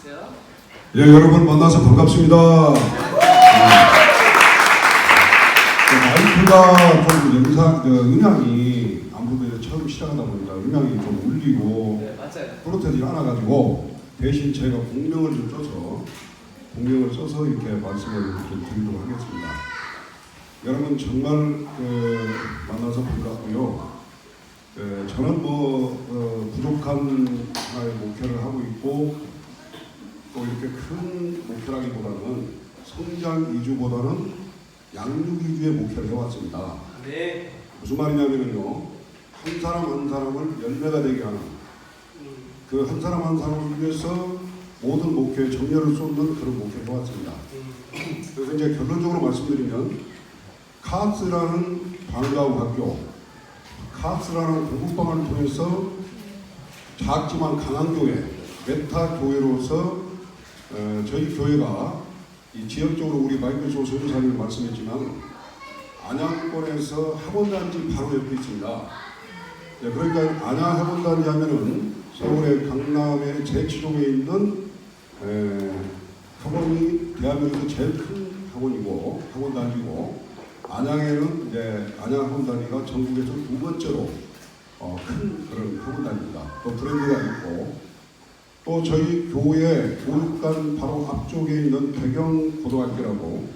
주세요. 예, 여러분 만나서 반갑습니다. 마이크가 좀 음향이 아무래도 처음 시작하다 보니까 음향이 좀 울리고 네, 맞아요. 또렷하지 않아가지고 대신 제가 공명을 써서 이렇게 말씀을 이렇게 드리도록 하겠습니다. 여러분 정말 만나서 반갑고요. 저는 부족한 하나의 목표를 하고 있고 또 이렇게 큰 목표라기보다는 성장 위주보다는 양육 위주의 목표를 해왔습니다. 네. 무슨 말이냐면요, 한 사람 한 사람을 열매가 되게 하는 그 한 사람 한 사람을 위해서 모든 목표에 정열을 쏟는 그런 목표를 해왔습니다. 그래서 이제 결론적으로 말씀드리면 카스라는 방과후 학교, 카스라는 공부방을 통해서 작지만 강한 교회, 메타 교회로서 저희 교회가 이 지역적으로 우리 마이크조 선교사님이 말씀했지만 안양권에서 학원단지 바로 옆에 있습니다. 그러니까 안양 학원단지 하면은 서울의 강남의 제치동에 있는 학원이 대한민국에서 제일 큰 학원이고 학원단지고 안양에는 이제 안양 학원단지가 전국에서 두 번째로 큰 그런 학원단지입니다. 또 브랜드가 있고 또 저희 교회 교육관 바로 앞쪽에 있는 배경고등학교라고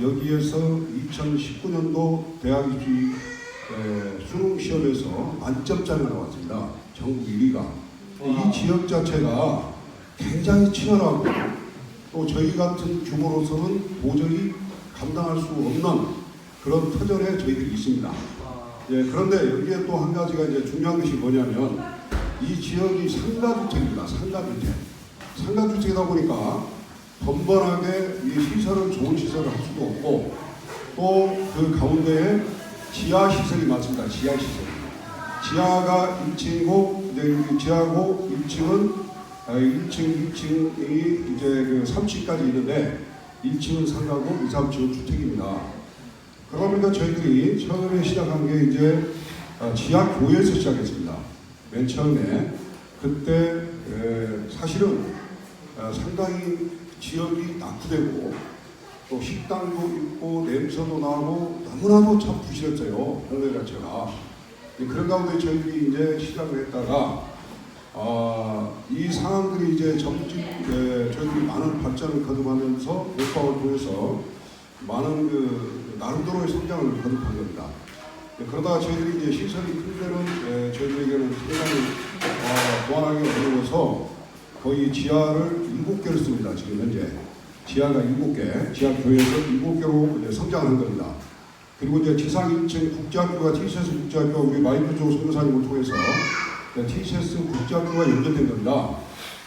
여기에서 2019년도 대학 입시 수능 시험에서 만점자가 나왔습니다. 전국 1위가. 이 지역 자체가 굉장히 치열하고 또 저희 같은 규모로서는 도저히 감당할 수 없는 그런 터전에 저희들이 있습니다. 그런데 여기에 또 한 가지가 이제 중요한 것이 뭐냐면 이 지역이 상가주택입니다. 상가주택이다 보니까 번번하게 이 시설을 좋은 시설을 할 수도 없고 또 그 가운데에 지하 시설이 많습니다. 지하 시설. 지하가 1층이고 지하고 1층은 1층, 2층이 이제 그 3층까지 있는데 1층은 상가고 2, 3층은 주택입니다. 그러니까 저희들이 처음에 시작한 게 이제 지하 교회에서 시작했습니다. 맨 처음에 그때 사실은 상당히 지역이 낙후되고 또 식당도 있고 냄새도 나고 너무나도 참 부실했어요. 동네 자체가. 그런 가운데 저희들이 이제 시작을 했다가 이 상황들이 이제 점점 저희들이 많은 발전을 거듭하면서 목방을 통해서 많은 나름대로의 성장을 거듭한 겁니다. 그러다가 저희들이 이제 시설이 큰 데는 저희들에게는 상당히 보완하기 어려워서 거의 지하를 7개를 씁니다. 지금 현재 지하가 7개, 지하 교회에서 7개로 이제 성장한 겁니다. 그리고 이제 지상 1층 국제학교가 TCS 국제학교 우리 마이크조 선교사님을 통해서 TCS 국제학교가 연결된 겁니다.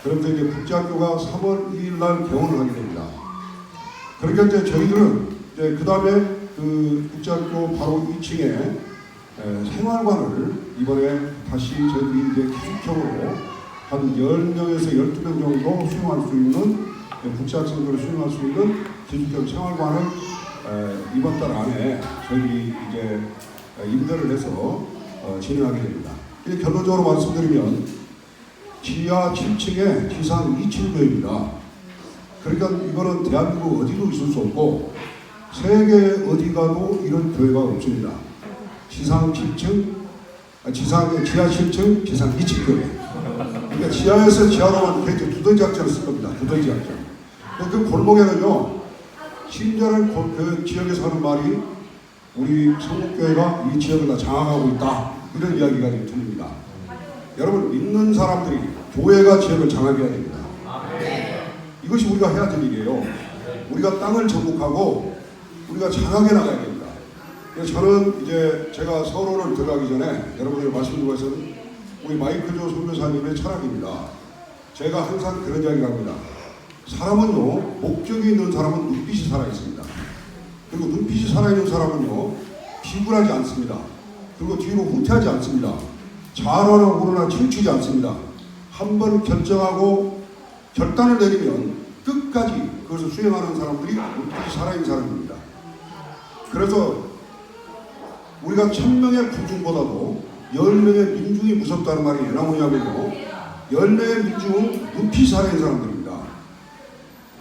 그러면서 이제 국제학교가 3월 1일 날 개원을 하게 됩니다. 그러니까 이제 저희들은 이제 그 다음에 그 국제학교 바로 2층에 생활관을 이번에 다시 저희들이 이제 기숙형으로 한 10명에서 12명 정도 수용할 수 있는 국제학생들을 수용할 수 있는 기숙형 생활관을 이번 달 안에 저희 이제 임대를 해서 진행하게 됩니다. 결론적으로 말씀드리면 지하 7층에 지상 2층 교회입니다. 그러니까 이거는 대한민국 어디도 있을 수 없고 세계 어디 가도 이런 교회가 없습니다. 지하 7층, 지상 2층 교회. 그러니까 지하에서 지하로만 굉장히 두더지 학자를 쓸 겁니다. 두더지 학자. 그 골목에는요, 심지어는 그 지역에서 하는 말이 우리 성북교회가 이 지역을 다 장악하고 있다. 이런 이야기가 들립니다. 여러분, 믿는 사람들이 교회가 지역을 장악해야 됩니다. 이것이 우리가 해야 될 일이에요. 우리가 땅을 정복하고 우리가 장악해 나가야 됩니다. 그래서 저는 이제 제가 서론을 들어가기 전에 여러분들 말씀드리고 있어는 우리 마이크조 선교사님의 철학입니다. 제가 항상 그런 이야기를 합니다. 사람은요, 목적이 있는 사람은 눈빛이 살아있습니다. 그리고 눈빛이 살아있는 사람은요, 비굴하지 않습니다. 그리고 뒤로 후퇴하지 않습니다. 좌로나 우로나 치우치지 않습니다. 한번 결정하고 결단을 내리면 끝까지 그것을 수행하는 사람들이 눈빛이 살아있는 사람입니다. 그래서 우리가 1000명의 군중보다도 10명의 민중이 무섭다는 말이 왜 나오냐면요, 10명의 민중은 눈빛이 살아있는 사람들입니다.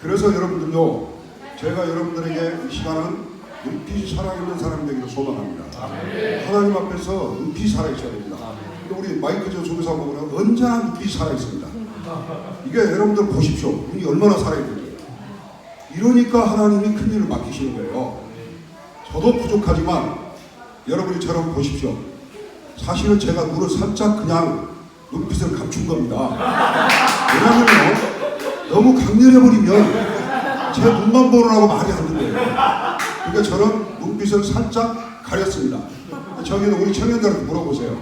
그래서 여러분들요, 제가 여러분들에게 이 시간은 눈빛이 살아있는 사람이 되기를 소망합니다. 하나님 앞에서 눈빛이 살아있어야 됩니다. 우리 마이클 조 조교사 보면 언제나 눈빛이 살아있습니다. 이게 여러분들 보십시오. 눈이 얼마나 살아있는지. 이러니까 하나님이 큰 일을 맡기시는 거예요. 저도 부족하지만 여러분이처럼 보십시오. 사실은 제가 눈을 살짝 그냥 눈빛을 감춘 겁니다. 왜냐면요, 너무 강렬해버리면 제 눈만 보느라고 말이 안 들려요. 그러니까 저는 눈빛을 살짝 가렸습니다. 저기는 우리 청년들한테 물어보세요.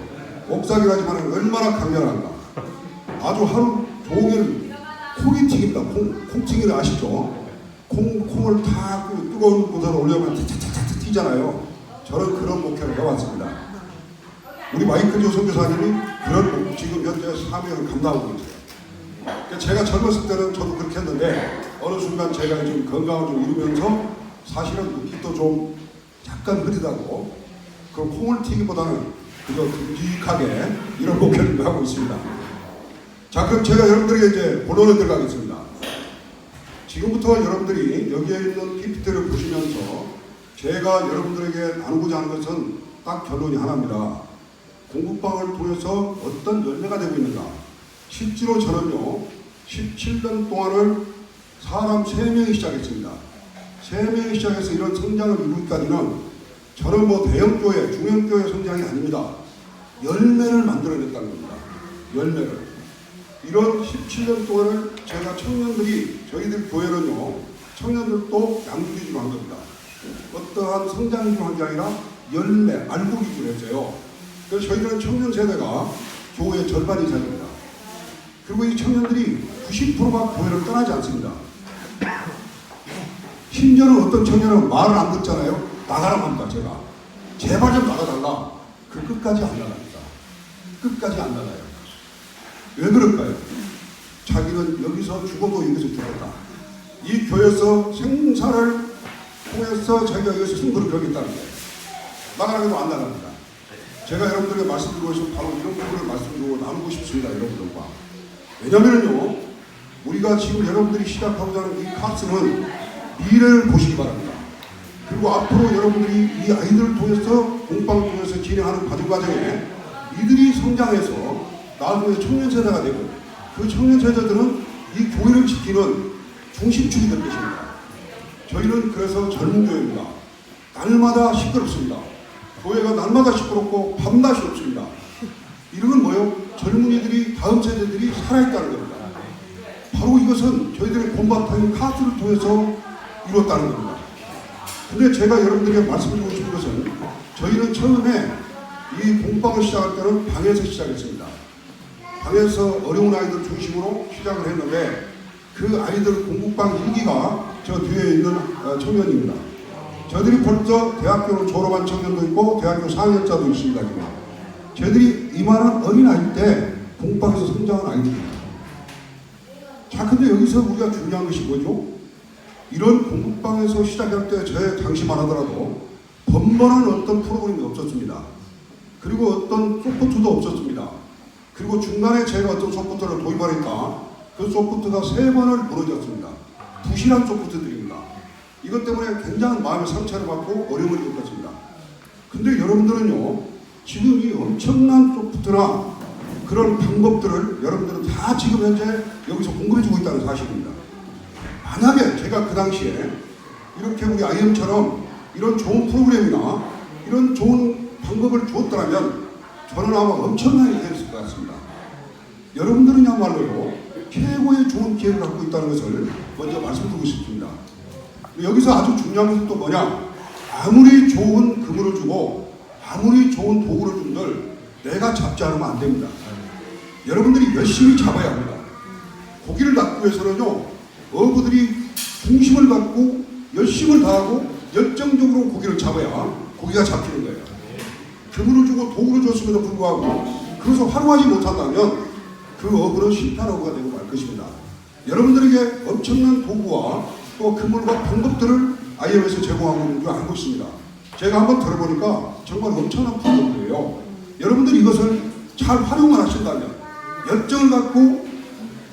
옥삭이라지만 얼마나 강렬한가. 아주 하루 종일 콩이 튀깁니다. 콩튀기를 아시죠? 콩을 다 뜨거운 곳으로 올려면 차차차차 튀잖아요. 저는 그런 목회를 해왔습니다. 우리 마이클 조 선교사님이 그런 지금 현재 사명을 감당하고 있어요. 그러니까 제가 젊었을 때는 저도 그렇게 했는데 어느 순간 제가 좀 건강을 좀 이루면서 사실은 눈빛도 좀 약간 흐리다고 그럼 콩을 튀기보다는 그저 듬직하게 이런 목회를 하고 있습니다. 자, 그럼 제가 여러분들에게 이제 본론에 들어가겠습니다. 지금부터 여러분들이 여기에 있는 PPT를 보시면서 제가 여러분들에게 나누고자 하는 것은 딱 결론이 하나입니다. 공부방을 통해서 어떤 열매가 되고 있는가. 실제로 저는요 17년 동안을 사람 3명이 시작했습니다. 3명이 시작해서 이런 성장을 이루기까지는 저는 뭐 대형교회, 중형교회 성장이 아닙니다. 열매를 만들어냈다는 겁니다. 열매를. 이런 17년 동안을 제가 청년들이, 저희들 교회는요, 청년들도 양육 위주로 한 겁니다. 어떠한 성장 위주로 한 게 아니라 열매, 알고 위주로 했어요. 그래서 저희들은 청년 세대가 교회의 절반 이상입니다. 그리고 이 청년들이 90%가 교회를 떠나지 않습니다. 심지어는 어떤 청년은 말을 안 듣잖아요. 나가라고 합니다. 제가 제발 좀 나가달라. 그 끝까지 안 나갑니다. 끝까지 안 나가요. 왜 그럴까요? 자기는 여기서 죽어도 여기서 죽었다. 이 교회에서 생사를 통해서 자기가 여기서 승부를 걸겠다는 거예요. 나가라고 해도 안 나갑니다. 제가 여러분들에게 말씀드리고 싶은 바로 이런 부분을 말씀드리고 나누고 싶습니다. 여러분들과. 왜냐면요, 우리가 지금 여러분들이 시작하고자 하는 이 카스는 미래를 보시기 바랍니다. 그리고 앞으로 여러분들이 이 아이들을 통해서 공방을 통해서 진행하는 과정에 이들이 성장해서 나중에 청년세대가 되고 그 청년세대들은 이 교회를 지키는 중심축이 될 것입니다. 저희는 그래서 젊은 교회입니다. 날마다 시끄럽습니다. 교회가 날마다 시끄럽고 밤낮이 없습니다. 이런 건 뭐예요? 젊은이들이, 다음 세대들이 살아있다는 겁니다. 바로 이것은 저희들의 본바탕인 카스를 통해서 이뤘다는 겁니다. 근데 제가 여러분들에게 말씀드리고 싶은 것은 저희는 처음에 이 공방을 시작할 때는 방에서 시작했습니다. 방에서 어려운 아이들 중심으로 시작을 했는데 그 아이들 공부방 1기가 저 뒤에 있는 청년입니다. 저희들이 벌써 대학교를 졸업한 청년도 있고 대학교 4학년자도 있습니다. 저희들이 이만한 어린아이 때 공방에서 성장한 아이들입니다. 자, 근데 여기서 우리가 중요한 것이 뭐죠? 이런 공부방에서 시작할 때 제 당시만 하더라도 번번한 어떤 프로그램이 없었습니다. 그리고 어떤 소프트도 없었습니다. 그리고 중간에 제가 어떤 소프트를 도입하니까 그 소프트가 3번을 무너졌습니다. 부실한 소프트들입니다. 이것 때문에 굉장한 마음의 상처를 받고 어려움을 겪었습니다. 근데 여러분들은요, 지금 이 엄청난 소프트나 그런 방법들을 여러분들은 다 지금 현재 여기서 공부해주고 있다는 사실입니다. 만약에 제가 그 당시에 이렇게 우리 IM처럼 이런 좋은 프로그램이나 이런 좋은 방법을 주었더라면 저는 아마 엄청난 일이 됐을 것 같습니다. 여러분들은야말로요, 최고의 좋은 기회를 갖고 있다는 것을 먼저 말씀드리고 싶습니다. 여기서 아주 중요한 것은 또 뭐냐? 아무리 좋은 그물을 주고 아무리 좋은 도구를 준들 내가 잡지 않으면 안 됩니다. 여러분들이 열심히 잡아야 합니다. 고기를 낚기 위해서는요, 어부들이 중심을 갖고 열심을 다하고 열정적으로 고기를 잡아야 고기가 잡히는 거예요. 그물을 주고 도구를 줬음에도 불구하고 그래서 활용하지 못한다면 그 어부는 실패한 어부가 되고 말 것입니다. 여러분들에게 엄청난 도구와 또 그물과 방법들을 IM에서 제공하고 있는 줄 알고 있습니다. 제가 한번 들어보니까 정말 엄청난 프로그램이에요. 여러분들이 이것을 잘 활용을 하신다면 열정을 갖고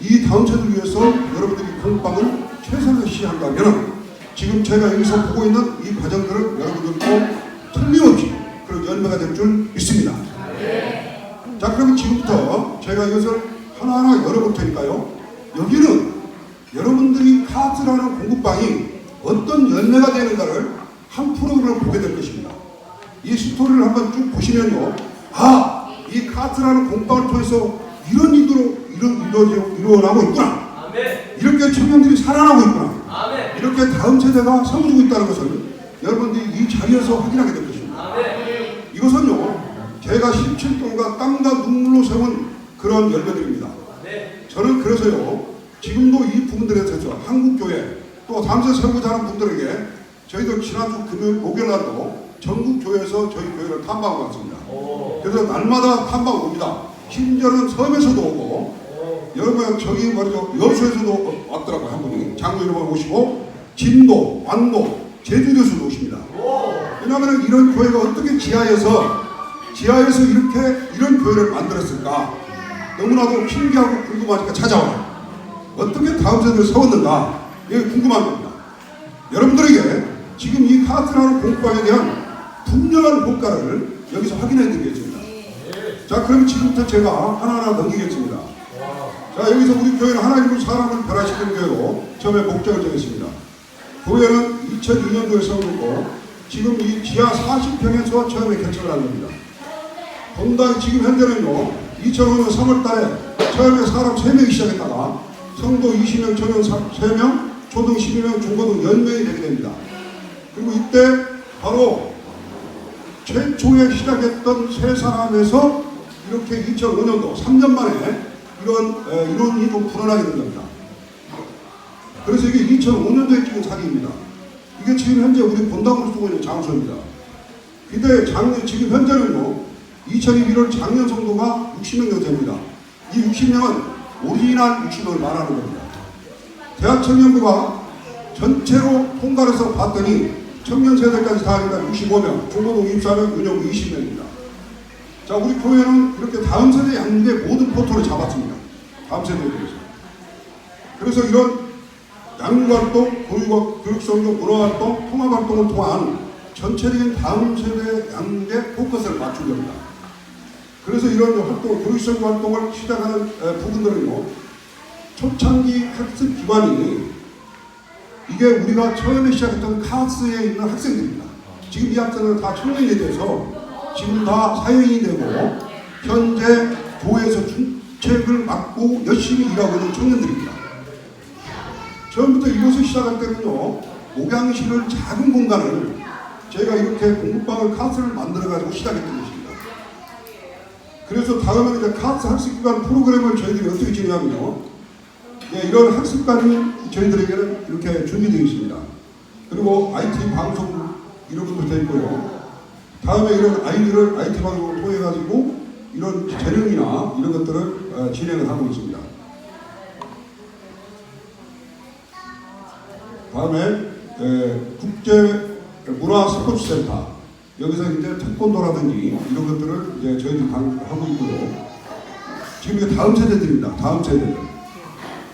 이 다음 세대를 위해서 여러분들이 공부방을 최선을 시한다면 지금 제가 여기서 보고 있는 이 과정들은 여러분들도 틀림없이 그런 열매가 될 줄 믿습니다. 자, 그러면 지금부터 제가 이것을 하나하나 열어볼 테니까요. 여기는 여러분들이 카트라는 공부방이 어떤 열매가 되는가를 한 프로그램을 보게 될 것입니다. 이 스토리를 한번 쭉 보시면요. 아, 이 카트라는 공부방을 통해서 이런 일도 일어나고 있구나. 이렇게 청년들이 살아나고 있구나. 이렇게 다음 세대가 세워지고 있다는 것을 여러분들이 이 자리에서 확인하게 될 것입니다. 이것은요, 제가 17동과 땀과 눈물로 세운 그런 열매들입니다. 저는 그래서요, 지금도 이 부분들에 대해서 한국교회 또 다음 세대 세우고자 하는 분들에게 저희도 지난주 금요일 목요일 날도 전국교회에서 저희 교회를 탐방하고 왔습니다. 그래서 날마다 탐방 옵니다. 심지어는 섬에서도 오고 여러분 저기 말이죠, 여수에서도 왔더라고요. 한 분이 장로님을 오시고 진도, 완도, 제주도에서도 오십니다. 왜냐하면 이런 교회가 어떻게 지하에서 이렇게 이런 교회를 만들었을까 너무나도 신기하고 궁금하니까 찾아와요. 어떻게 다음 세대를 세웠는가 이게 궁금한 겁니다. 여러분들에게 지금 이 카트라는 공부방에 대한 분명한 효과를 여기서 확인해 드리겠습니다. 자, 그럼 지금부터 제가 하나하나 넘기겠습니다. 자, 여기서 우리 교회는 하나님을 사람을 변화시키는 교회로 처음에 목적을 정했습니다. 교회는 2002년도에 세워놓고 지금 이 지하 40평에서 처음에 개척을 한 겁니다. 본당 지금 현재는요, 2005년 3월달에 처음에 사람 3명이 시작했다가 성도 20명, 청년 3명, 초등 12명, 중고등 10명이 되게 됩니다. 그리고 이때 바로 최초에 시작했던 세 사람에서 이렇게 2005년도 3년 만에 이런 이론이 좀 불어나게 된 겁니다. 그래서 이게 2005년도에 찍은 사진입니다. 이게 지금 현재 우리 본당으로 쓰고 있는 장소입니다. 근데 지금 현재는요, 2021년 작년 성도가 60명 정도 됩니다. 이 60명은 오리지널 60명을 말하는 겁니다. 대학 청년부가 전체로 통과를 해서 봤더니 청년 세대까지 다 하니까 65명, 중고등 24명, 은영부 20명입니다. 자, 우리 교회는 이렇게 다음 세대 양육의 모든 포토를 잡았습니다. 다음 세대에 대해서. 그래서 이런 양육활동, 교육성교, 문화활동, 통합활동을 통한 전체적인 다음 세대 양육에 포커스를 맞춘 겁니다. 그래서 이런 활동, 교육성교 활동을 시작하는 부분들은요, 초창기 학습 기관이 이게 우리가 처음에 시작했던 카스에 있는 학생들입니다. 지금 이 학생은 다 청년이 돼서 지금 다 사회인이 되고 현재 교회에서 중책을 맡고 열심히 일하고 있는 청년들입니다. 처음부터 이것을 시작할 때는요, 목양실을 작은 공간을 제가 이렇게 공부방을 카스를 만들어가지고 시작했던 것입니다. 그래서 다음에 이제 카스 학습기관 프로그램을 저희들이 어떻게 진행하면요, 이런 학습관이 저희들에게는 이렇게 준비되어 있습니다. 그리고 IT 방송 이런 것도 되어 있고요. 다음에 이런 아이들을 IT 방송을 통해 가지고 이런 재능이나 이런 것들을 진행을 하고 있습니다. 다음에 국제 문화 스포츠 센터, 여기서 이제 태권도라든지 이런 것들을 이제 저희들이 하고 있고요. 지금 이게 다음 세대들입니다. 다음 세대들.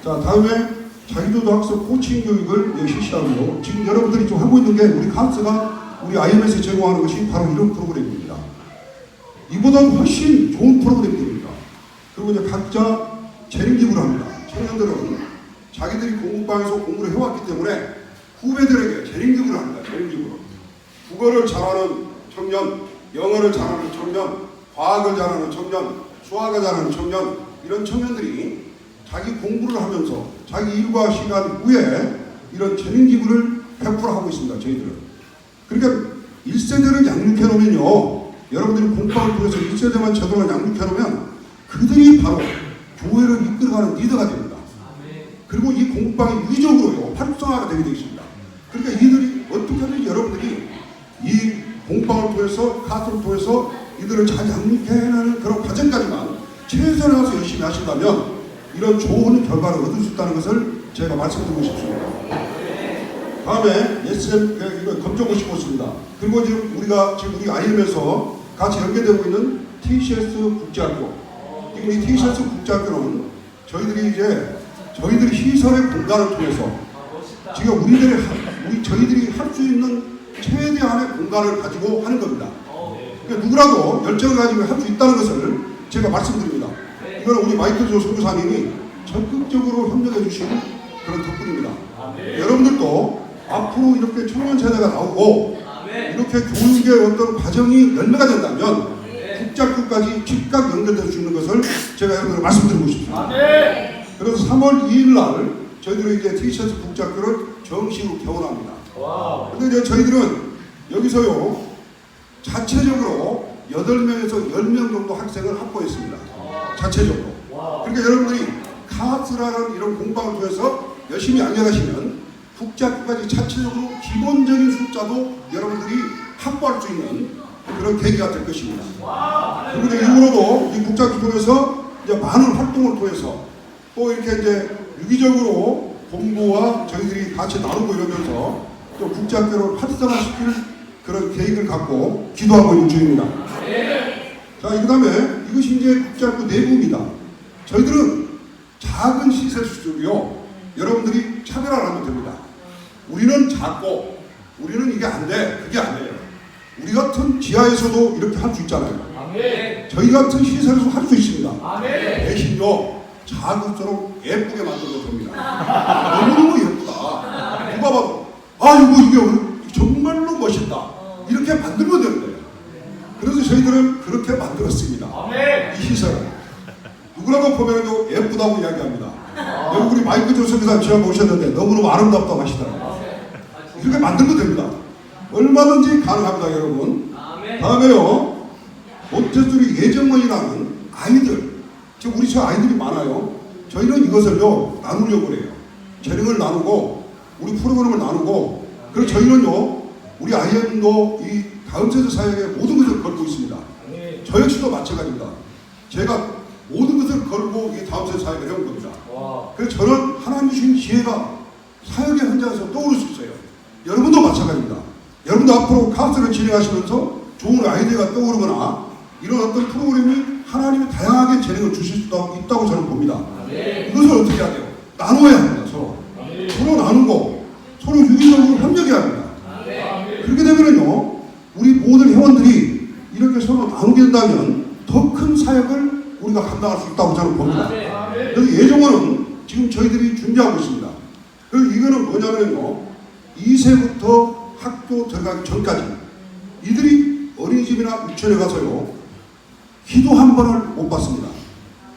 자, 다음에 자기주도 학습 코칭 교육을 실시하고요. 지금 여러분들이 좀 하고 있는 게 우리 카스가 우리 IMS에 제공하는 것이 바로 이런 프로그램입니다. 이보다 훨씬 좋은 프로그램들입니다. 그리고 이제 각자 재능 기부를 합니다. 청년들은 자기들이 공부방에서 공부를 해왔기 때문에 후배들에게 재능 기부를 합니다. 재능 기부를. 국어를 잘하는 청년, 영어를 잘하는 청년, 과학을 잘하는 청년, 수학을 잘하는 청년, 이런 청년들이 자기 공부를 하면서 자기 일과 시간 후에 이런 재능 기부를 100% 하고 있습니다. 저희들은. 그러니까 1세대를 양육해 놓으면요, 여러분들이 공부방을 통해서 1세대만 제대로 양육해 놓으면 그들이 바로 교회를 이끌어가는 리더가 됩니다. 그리고 이 공부방이 유기적으로요, 활성화가 되게 되어 있습니다. 그러니까 이들이 어떻게 하면 여러분들이 이 공부방을 통해서, 카스를 통해서 이들을 잘 양육해내는 그런 과정까지만 최선을 다해서 열심히 하신다면 이런 좋은 결과를 얻을 수 있다는 것을 제가 말씀드리고 싶습니다. 다음에 SM 이거 검정고시 있습니다. 그리고 지금 우리가 우리 IM에서 같이 연계되고 있는 TCS 국제학교. 지금 이 TCS 국제학교는 저희들이 이제 저희들이 시설의 공간을 통해서 지금 저희들이 할 수 있는 최대한의 공간을 가지고 하는 겁니다. 그러니까 누구라도 열정을 가지고 할 수 있다는 것을 제가 말씀드립니다. 이거는 우리 마이클 조 선교사님이 적극적으로 협력해 주신 그런 덕분입니다. 여러분들도 앞으로 이렇게 청년 세대가 나오고 이렇게 교육의 어떤 과정이 열매가 된다면 국작교까지 즉각 연결될 수 있는 것을 제가 여러분들 말씀드리고 싶습니다. 그래서 3월 2일 날 저희들은 이제 티셔츠 국작교를 정식으로 개원합니다. 근데 이제 저희들은 여기서요 자체적으로 8명에서 10명 정도 학생을 확보했습니다. 자체적으로. 그러니까 여러분들이 카스라는 이런 공방을 통해서 열심히 안녕하시면 국작교까지 자체적으로 기본적인 숫자도 여러분들이 확보할 수 있는 그런 계기가 될 것입니다. 그리고 이제 이후로도 이 국작교 통해서 이제 많은 활동을 통해서 또 이렇게 이제 유기적으로 공부와 저희들이 같이 나누고 이러면서 또 국작교를 활성화시킬 그런 계획을 갖고 기도하고 있는 중입니다. 자, 그 다음에 이것이 이제 국작교 내부입니다. 저희들은 작은 시설 수준이요. 여러분들이 차별화를 하면 됩니다. 우리는 작고, 우리는 이게 안 돼. 그게 아니에요. 우리 같은 지하에서도 이렇게 할 수 있잖아요. 저희 같은 시설에서 할 수 있습니다. 대신요, 작을수록 예쁘게 만들면 됩니다. 너무너무 예쁘다. 누가 봐도, 이게 정말로 멋있다. 이렇게 만들면 되는 거예요. 그래서 저희들은 그렇게 만들었습니다. 이 시설을. 누구라도 보면 예쁘다고 이야기합니다. 여기 우리 마이클 조 선교사님 지금 오셨는데 너무너무 아름답다고 하시더라고요. 이렇게 만들면 됩니다. 얼마든지 가능합니다, 여러분. 다음에요, 모태소리 예정원이라는 아이들, 지금 우리 저 아이들이 많아요. 저희는 이것을요 나누려고 해요. 재능을 나누고 우리 프로그램을 나누고, 그래서 저희는요 우리 IM도 이 다음 세대 사역에 모든 것을 걸고 있습니다. 저 역시도 마찬가지입니다. 제가 모든 것을 걸고 이 다음 세대 사역을 해온 겁니다. 그래서 저는 하나님 주신 지혜가 사역의 현장에서 떠오를 수 있어요. 여러분도 마찬가지입니다. 여러분도 앞으로 카운슬을 진행하시면서 좋은 아이디어가 떠오르거나 이런 어떤 프로그램이 하나님이 다양하게 재능을 주실 수도 있다고 저는 봅니다. 이것을 어떻게 해야 돼요? 나눠야 합니다. 서로 나누고 서로 유기적으로 협력해야 합니다. 그렇게 되면요 우리 모든 회원들이 이렇게 서로 나누게 된다면 더 큰 사역을 우리가 감당할 수 있다고 저는 봅니다. 그래서 예정원은 지금 저희들이 준비하고 있습니다. 그래서 이거는 뭐냐면요 2세부터 학교 들어가기 전까지 이들이 어린이집이나 유치원에 가서요 기도 한 번을 못 받습니다.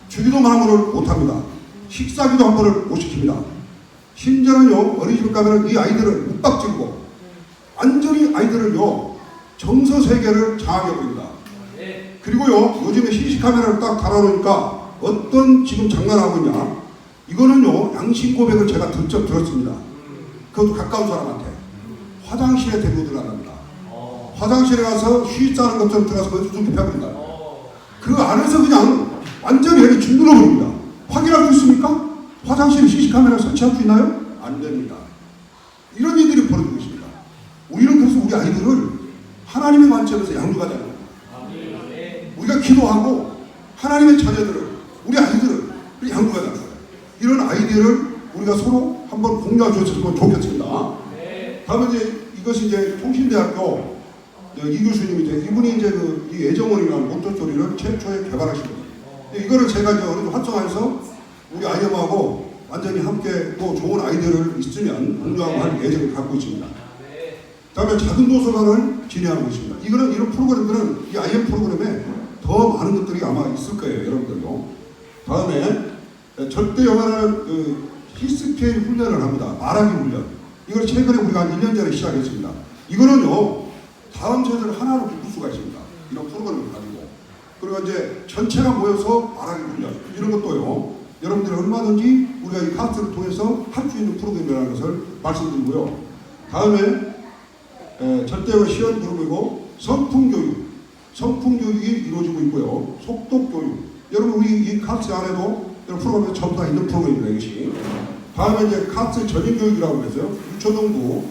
주기도만 한 번을 못 합니다. 식사기도 한 번을 못 시킵니다. 심지어는요 어린이집 가면 이 아이들을 묵박지르고 완전히 아이들을요 정서 세계를 장악해 버립니다. 그리고요 요즘에 CC카메라를 딱 달아놓으니까 어떤 지금 장난하고 있냐, 이거는요 양심 고백을 제가 직접 들었습니다. 그것도 가까운 사람한테 화장실에 데리고 들어간답니다. 화장실에 가서 쉬 싸는 것처럼 들어가서 거기서 좀 펴버린다. 그 안에서 그냥 완전히 애를 짓눌러 버립니다. 확인할 수 있습니까? 화장실에 CC카메라 설치할 수 있나요? 안 됩니다. 이런 일들이 벌어지고 있습니다. 우리는 그래서 우리 아이들을 하나님의 관점에서 양육하자는 겁니다. 우리가 기도하고 하나님의 자녀들을, 우리 아이들을 양육하자는 거예요. 이런 아이디어를 우리가 서로 한번 공유해 주셨으면 좋겠습니다. 다음에 이것이 이제 통신대학교 이 교수님이 이분이 이제 이 예정원이라는 몬터소리를 최초에 개발하신 거예요. 이거를 제가 이제 어느 정도 활성화해서 우리 아이들하고 완전히 함께 또 좋은 아이디어를 있으면 공유하고 할 예정을 갖고 있습니다. 다음에 작은 도서관을 진행하고 있습니다. 이런 프로그램들은 이 IM 프로그램에 더 많은 것들이 아마 있을 거예요, 여러분들도. 다음에 절대 영어라는 히스케이 훈련을 합니다. 말하기 훈련. 이걸 최근에 우리가 한 1년 전에 시작했습니다. 이거는요, 다음 세대를 하나로 묶을 수가 있습니다. 이런 프로그램을 가지고. 그리고 이제 전체가 모여서 말하기 훈련. 이런 것도요, 여러분들이 얼마든지 우리가 이 카스를 통해서 할 수 있는 프로그램이라는 것을 말씀드리고요. 다음에 절대 영어 시연 그룹이고 성풍교육이 이루어지고 있고요. 속독교육. 여러분 우리 이 카스 안에도 이런 프로그램이 전부 다 있는 프로그램입니다. 이것이. 다음에 이제 카스 전인교육이라고 해서요. 유초등부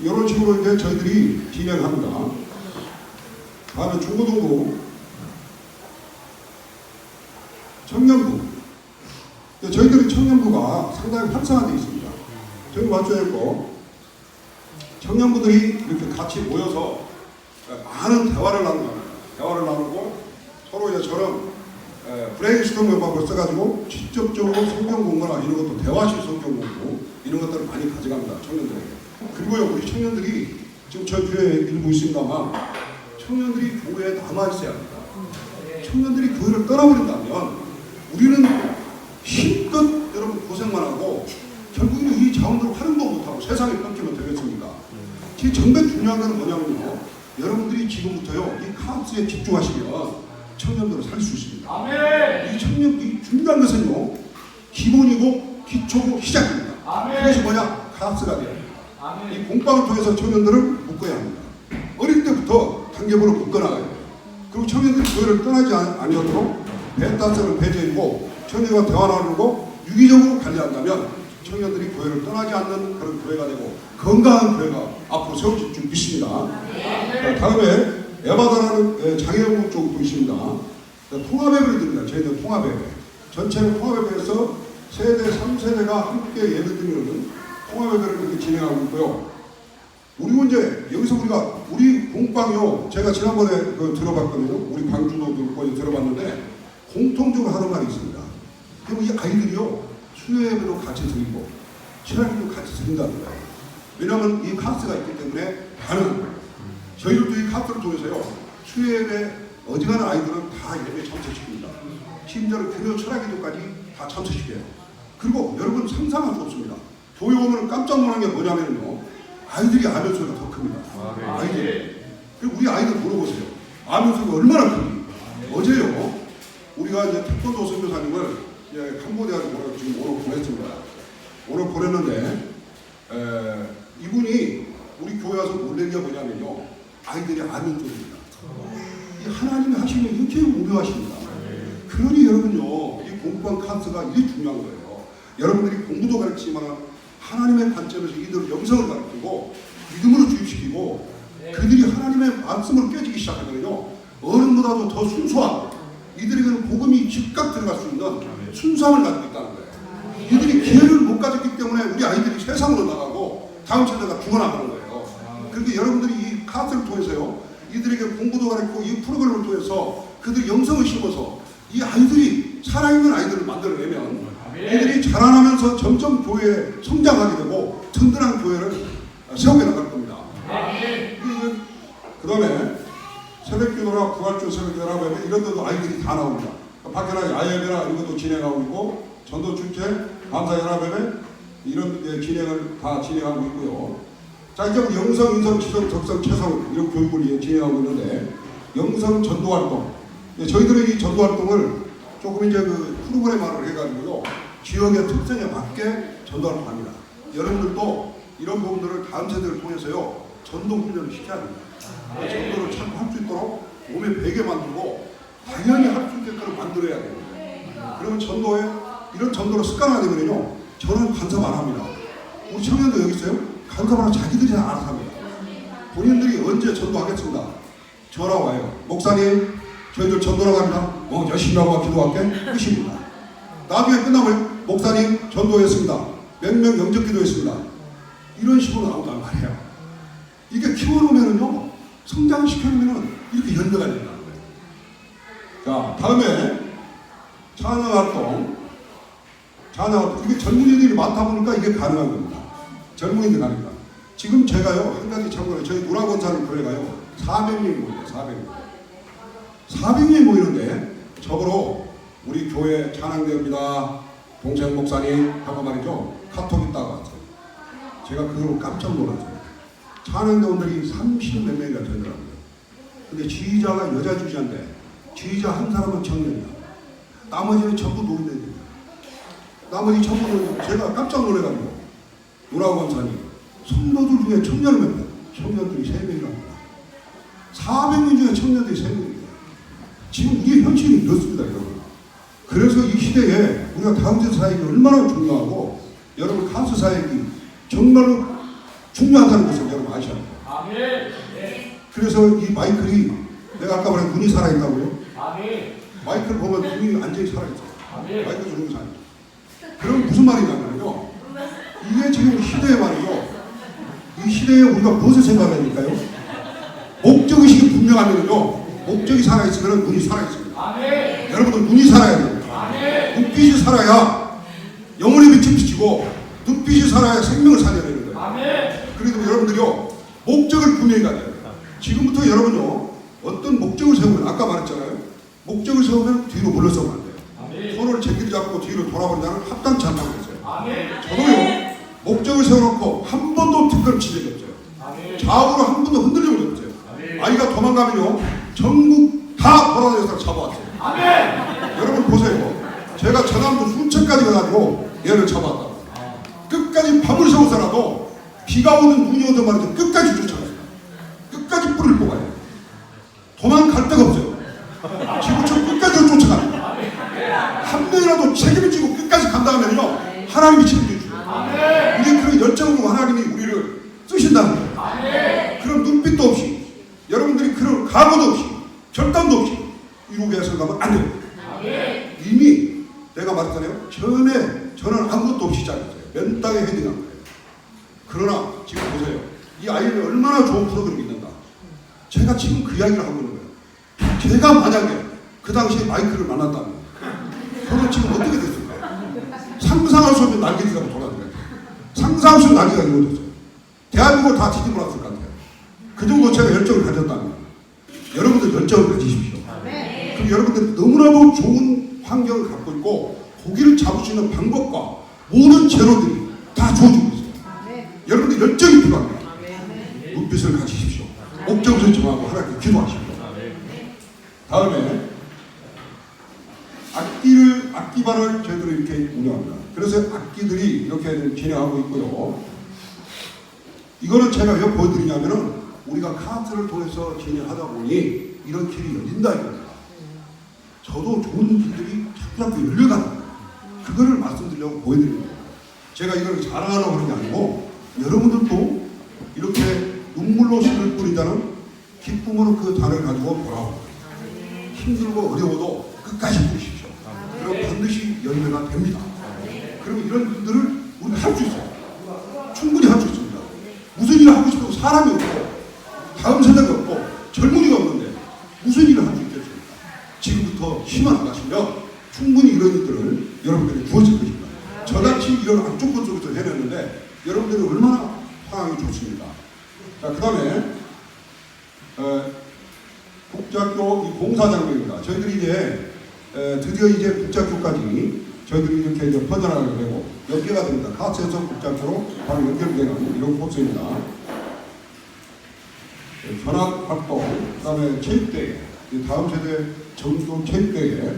이런 식으로 이제 저희들이 진행합니다. 다음에 중고등부, 청년부 저희들이 청년부가 상당히 활성화되어 있습니다. 저희 맞춰있고 청년부들이 이렇게 같이 모여서 많은 대화를 나누고 서로 이제처럼 브레인스토밍 방법을 써가지고 직접적으로 성경 공부나 이런 것도 대화식 성경 공부 이런 것들을 많이 가져갑니다. 청년들에게. 그리고요 우리 청년들이 지금 저 뒤에 일부 있습니다만 청년들이 교회에 남아있어야 합니다. 청년들이 교회를 떠나버린다면 우리는 힘껏 여러분 고생만 하고 결국에는 이 자원들을 활용도 못하고 세상에 뺏기면 되겠습니까? 제 정말 중요한 건 뭐냐면요 여러분들이 지금부터요 이 카운트에 집중하시면 청년들을 살 수 있습니다. 아멘. 이 중요한 것은요 기본이고 기초고 시작입니다. 아멘. 그것이 뭐냐? 카운트가 돼요. 아멘. 이 공방을 통해서 청년들을 묶어야 합니다. 어릴 때부터 단계별로 묶어나가야 돼요. 그리고 청년들이 교회를 떠나지 아니도록 배타성을 배제하고 청년과 대화 나누고 유기적으로 관리한다면 청년들이 교회를 떠나지 않는 그런 교회가 되고 건강한 교회가 앞으로 세워질 줄 믿습니다. 다음에 에바다라는 장애인부 쪽도 있습니다. 통합예배를 드립니다. 저희는 통합예배. 전체는 통합예배에서 세대, 3세대가 함께 예배드리는 통합예배를 이렇게 진행하고 있고요. 우리 이제 여기서 우리 공방요 제가 지난번에 들어봤거든요. 우리 광주도 들어봤는데 공통적으로 하는 말이 있습니다. 그리고 이 아이들이요 수요예배도 같이 드리고 신학기도 같이 드린다는 거예요. 왜냐하면 이 카스가 있기 때문에 가능한 거예요. 저희들도 이 카스를 통해서요 수요예배 어지간한 아이들은 다 예배 참석시킵니다. 심지어는 금요 철학기도까지 다 참석시켜요. 그리고 여러분 상상할 수 없습니다. 교회 오면 깜짝 놀란 게 뭐냐면요 아이들이 아멘 소리가 더 큽니다. 아이들. 그리고 우리 아이들 물어보세요. 아멘 소리가 얼마나 큰지. 어제요 우리가 이제 태권도 선교사님을 캄보디아로 지금 오늘 보냈습니다. 오늘 보냈는데 이분이 우리 교회 와서 놀란 게 뭐냐면요 아이들이 아멘 소리입니다. 이 하나님이 하시면 이렇게 우려하십니다. 그러니 여러분요 이 공부한 카스가 이게 중요한 거예요. 여러분들이 공부도 가르치지만 하나님의 관점에서 이들을 영성을 가르치고 믿음으로 주입시키고 그들이 하나님의 말씀으로 깨지기 시작하면요 어른보다도 더 순수한 이들에게는 복음이 즉각 들어갈 수 있는 순수함을 가지고 있다는 거예요. 이들이 기회를 못 가졌기 때문에 우리 아이들이 세상으로 나가고 다음 세대가 죽어나가는 거예요. 그러니까 여러분들이 이 카스를 통해서요 이들에게 공부도 가르치고 이 프로그램을 통해서 그들이 영성을 심어서 이 아이들이 살아있는 아이들을 만들어내면 이들이 자라나면서 점점 교회에 성장하게 되고 든든한 교회를 세우게 나갈 겁니다. 그 다음에 새벽기도나 부활주 새벽기도나 이런 데도 아이들이 다 나옵니다. 밖에나 야외배나 이런 것도 진행하고 있고 전도축제, 감사연합예배 이런 진행을 다 진행하고 있고요. 자 이제 영성, 인성, 지성, 덕성, 최성 이런 교육을 진행하고 있는데 영성 전도활동 저희들은 이 전도활동을 조금 이제 프로그램화를 해가지고요 지역의 특성에 맞게 전도활동 합니다. 여러분들도 이런 부분들을 다음 세대를 통해서요 전도 훈련을 시켜야 합니다. 전도를 참 할 수 있도록 몸에 배게 만들고 당연히 할 수 있게끔 만들어야 됩니다. 그러면 전도에 이런 전도로 습관화되면요 저는 간섭 안 합니다. 우리 청년도 여기 있어요? 간섭하는 자기들이 알아서 합니다. 본인들이 언제 전도하겠습니다. 전화 와요. 목사님 저희들 전도로 갑니다. 열심히 하고 기도할게. 끝입니다. 나중에 끝나면 목사님 전도했습니다. 몇 명 영접 기도했습니다. 이런 식으로 나온단 말이에요. 이게 키워놓으면은요 성장시켜놓으면은 이렇게 연대가 된다는 거예요. 자 다음에 찬양활동 이게 젊은이들이 많다 보니까 이게 가능한 겁니다. 젊은이들 가니까 지금 제가요 한 가지 참고로 저희 노라곤사는 교회가요 400명이 모여요. 400명이 모이는데 저보러 우리 교회 찬양대입니다 동생 목사님 하고 말이죠 카톡 있다가 왔어요. 제가 그걸 깜짝 놀랐어요. 찬양대원들이 30몇 명이나 되더라고요. 근데 지휘자가 여자 주지자인데 지휘자 한 사람은 청년이야. 나머지는 전부 노인들입니다. 나머지 전부는 제가 깜짝 놀래가지고 노라곤사님 성도들 중에 청년을 몇 명? 청년들이 3명이랍니다. 400명 중에 청년들이 3명입니다. 지금 이게 현실이 이렇습니다, 여러분. 그래서 이 시대에 우리가 다음세 사역이 얼마나 중요하고 여러분 카스 사역이 정말로 중요하다는 것을 여러분 아셔야 돼요. 아멘. 그래서 이 마이클이 내가 아까 말한 눈이 살아있다고요? 아멘. 마이클 보면 눈이 완전히 살아있어요. 아멘. 마이클 눈이 살아있어요. 그럼 무슨 말이냐면요. 이게 지금 시대의 말이죠. 이 시대에 우리가 무엇을 생각해야 될까요? 목적의식이 분명하면요. 목적이 살아있으면 눈이 살아있습니다. 아멘. 여러분들 눈이 살아야 됩니다. 아멘. 눈빛이 살아야 영혼의 빛이 비치고 눈빛이 살아야 생명을 살려야 되는 거예요. 아멘. 그래도 여러분들이요. 목적을 분명히 가져야 돼요. 지금부터 여러분요. 어떤 목적을 세우면 아까 말했잖아요. 목적을 세우면 뒤로 물러서면 안 돼요. 아멘. 손을 제끼를 잡고 뒤로 돌아버린다는 합당치 않다고 했어요. 아멘. 저도요. 목적을 세워놓고 한 번도 뒷걸음친 적이 없어요. 아멘. 좌우로 한 번도 흔들린 적이 없어요. 아멘. 아이가 도망가면요. 전국 다 돌아다녀서 잡아왔어요. 아멘. 여러분 보세요. 제가 전남도 순천까지 가가지고 얘를 잡아왔다. 끝까지 밤을 새워서라도 비가 오든 눈이 오든 말이든 끝까지 쫓아가요. 끝까지 뿔을 뽑아요. 도망갈 데가 없어요. 지구촌 끝까지 쫓아갑니다. 한 명이라도 책임을 지고 끝까지 감당하면요. 하나님이 책임져 주세요. 우리 그런 열정으로 하나님이 우리를 쓰신다는 거예요. 그런 눈빛도 없이 여러분들이 그런 각오도 없이 결단도 없이 이루게 생각하면 안 돼요. 이미 내가 말했잖아요. 저는 아무것도 없이 시작했어요. 맨 땅에 헤딩한 거예요. 그러나 지금 보세요. 이 아이는 얼마나 좋은 프로그램이 있는가. 제가 지금 그 이야기를 하고 있는 거예요. 제가 만약에 그 당시에 마이크를 만났다면 저는 지금 어떻게 됐을까? 상상할 수 없는 날개기가 돌아다녔어요. 상상할 수 없는 날개가 이루어졌어요. 대한민국을 다 뒤집어 놨을 것 같아요. 그 정도 제가 열정을 가졌다면 여러분들 열정을 가지십시오. 그럼 여러분들 너무나도 좋은 환경을 갖고 있고 고기를 잡을 수 있는 방법과 모든 재료들이 다 주어지고 있어요. 여러분들 열정이 필요합니다. 눈빛을 가지십시오. 목적을 설정하고 하나님께 기도하십시오. 다음에 악기반을 저희들이 이렇게 운영합니다. 그래서 악기들이 이렇게 진행하고 있고요. 이거는 제가 왜 보여드리냐면은 우리가 카트를 통해서 진행하다 보니 이런 길이 열린다 이겁니다. 저도 좋은 길들이 자꾸 열려가는 그거를 말씀드리려고 보여드립니다. 제가 이걸 자랑하려고 하는 게 아니고 여러분들도 이렇게 눈물로 씨를 뿌리자는 기쁨으로 그 단을 가지고 돌아옵니다. 힘들고 어려워도 끝까지 뿌리십시오. 그럼 반드시 열매가 됩니다. 그럼 이런 일들을 우리가 할 수 있어요. 충분히 할 수 있습니다. 무슨 일을 하고 싶어도 사람이 없고 다음 세대가 없고 젊은이가 없는데 무슨 일을 할 수 있겠습니까? 지금부터 힘을 안 가시면 충분히 이런 일들을 여러분들이 주어질 것입니다. 저같이 이런 악조건 속에서 해냈는데 여러분들이 얼마나 상황이 좋습니까? 자, 그 다음에 국제학교 이 공사장면입니다. 저희들이 이제 드디어 이제 국제학교까지 저희들이 이렇게 이제 퍼져나가게 되고 연계가 됩니다. 카츠에서 국제학교로 바로 연결되는 이런 코스입니다. 전학활동, 그 다음에 체육대회, 다음 세대 전국 체육대회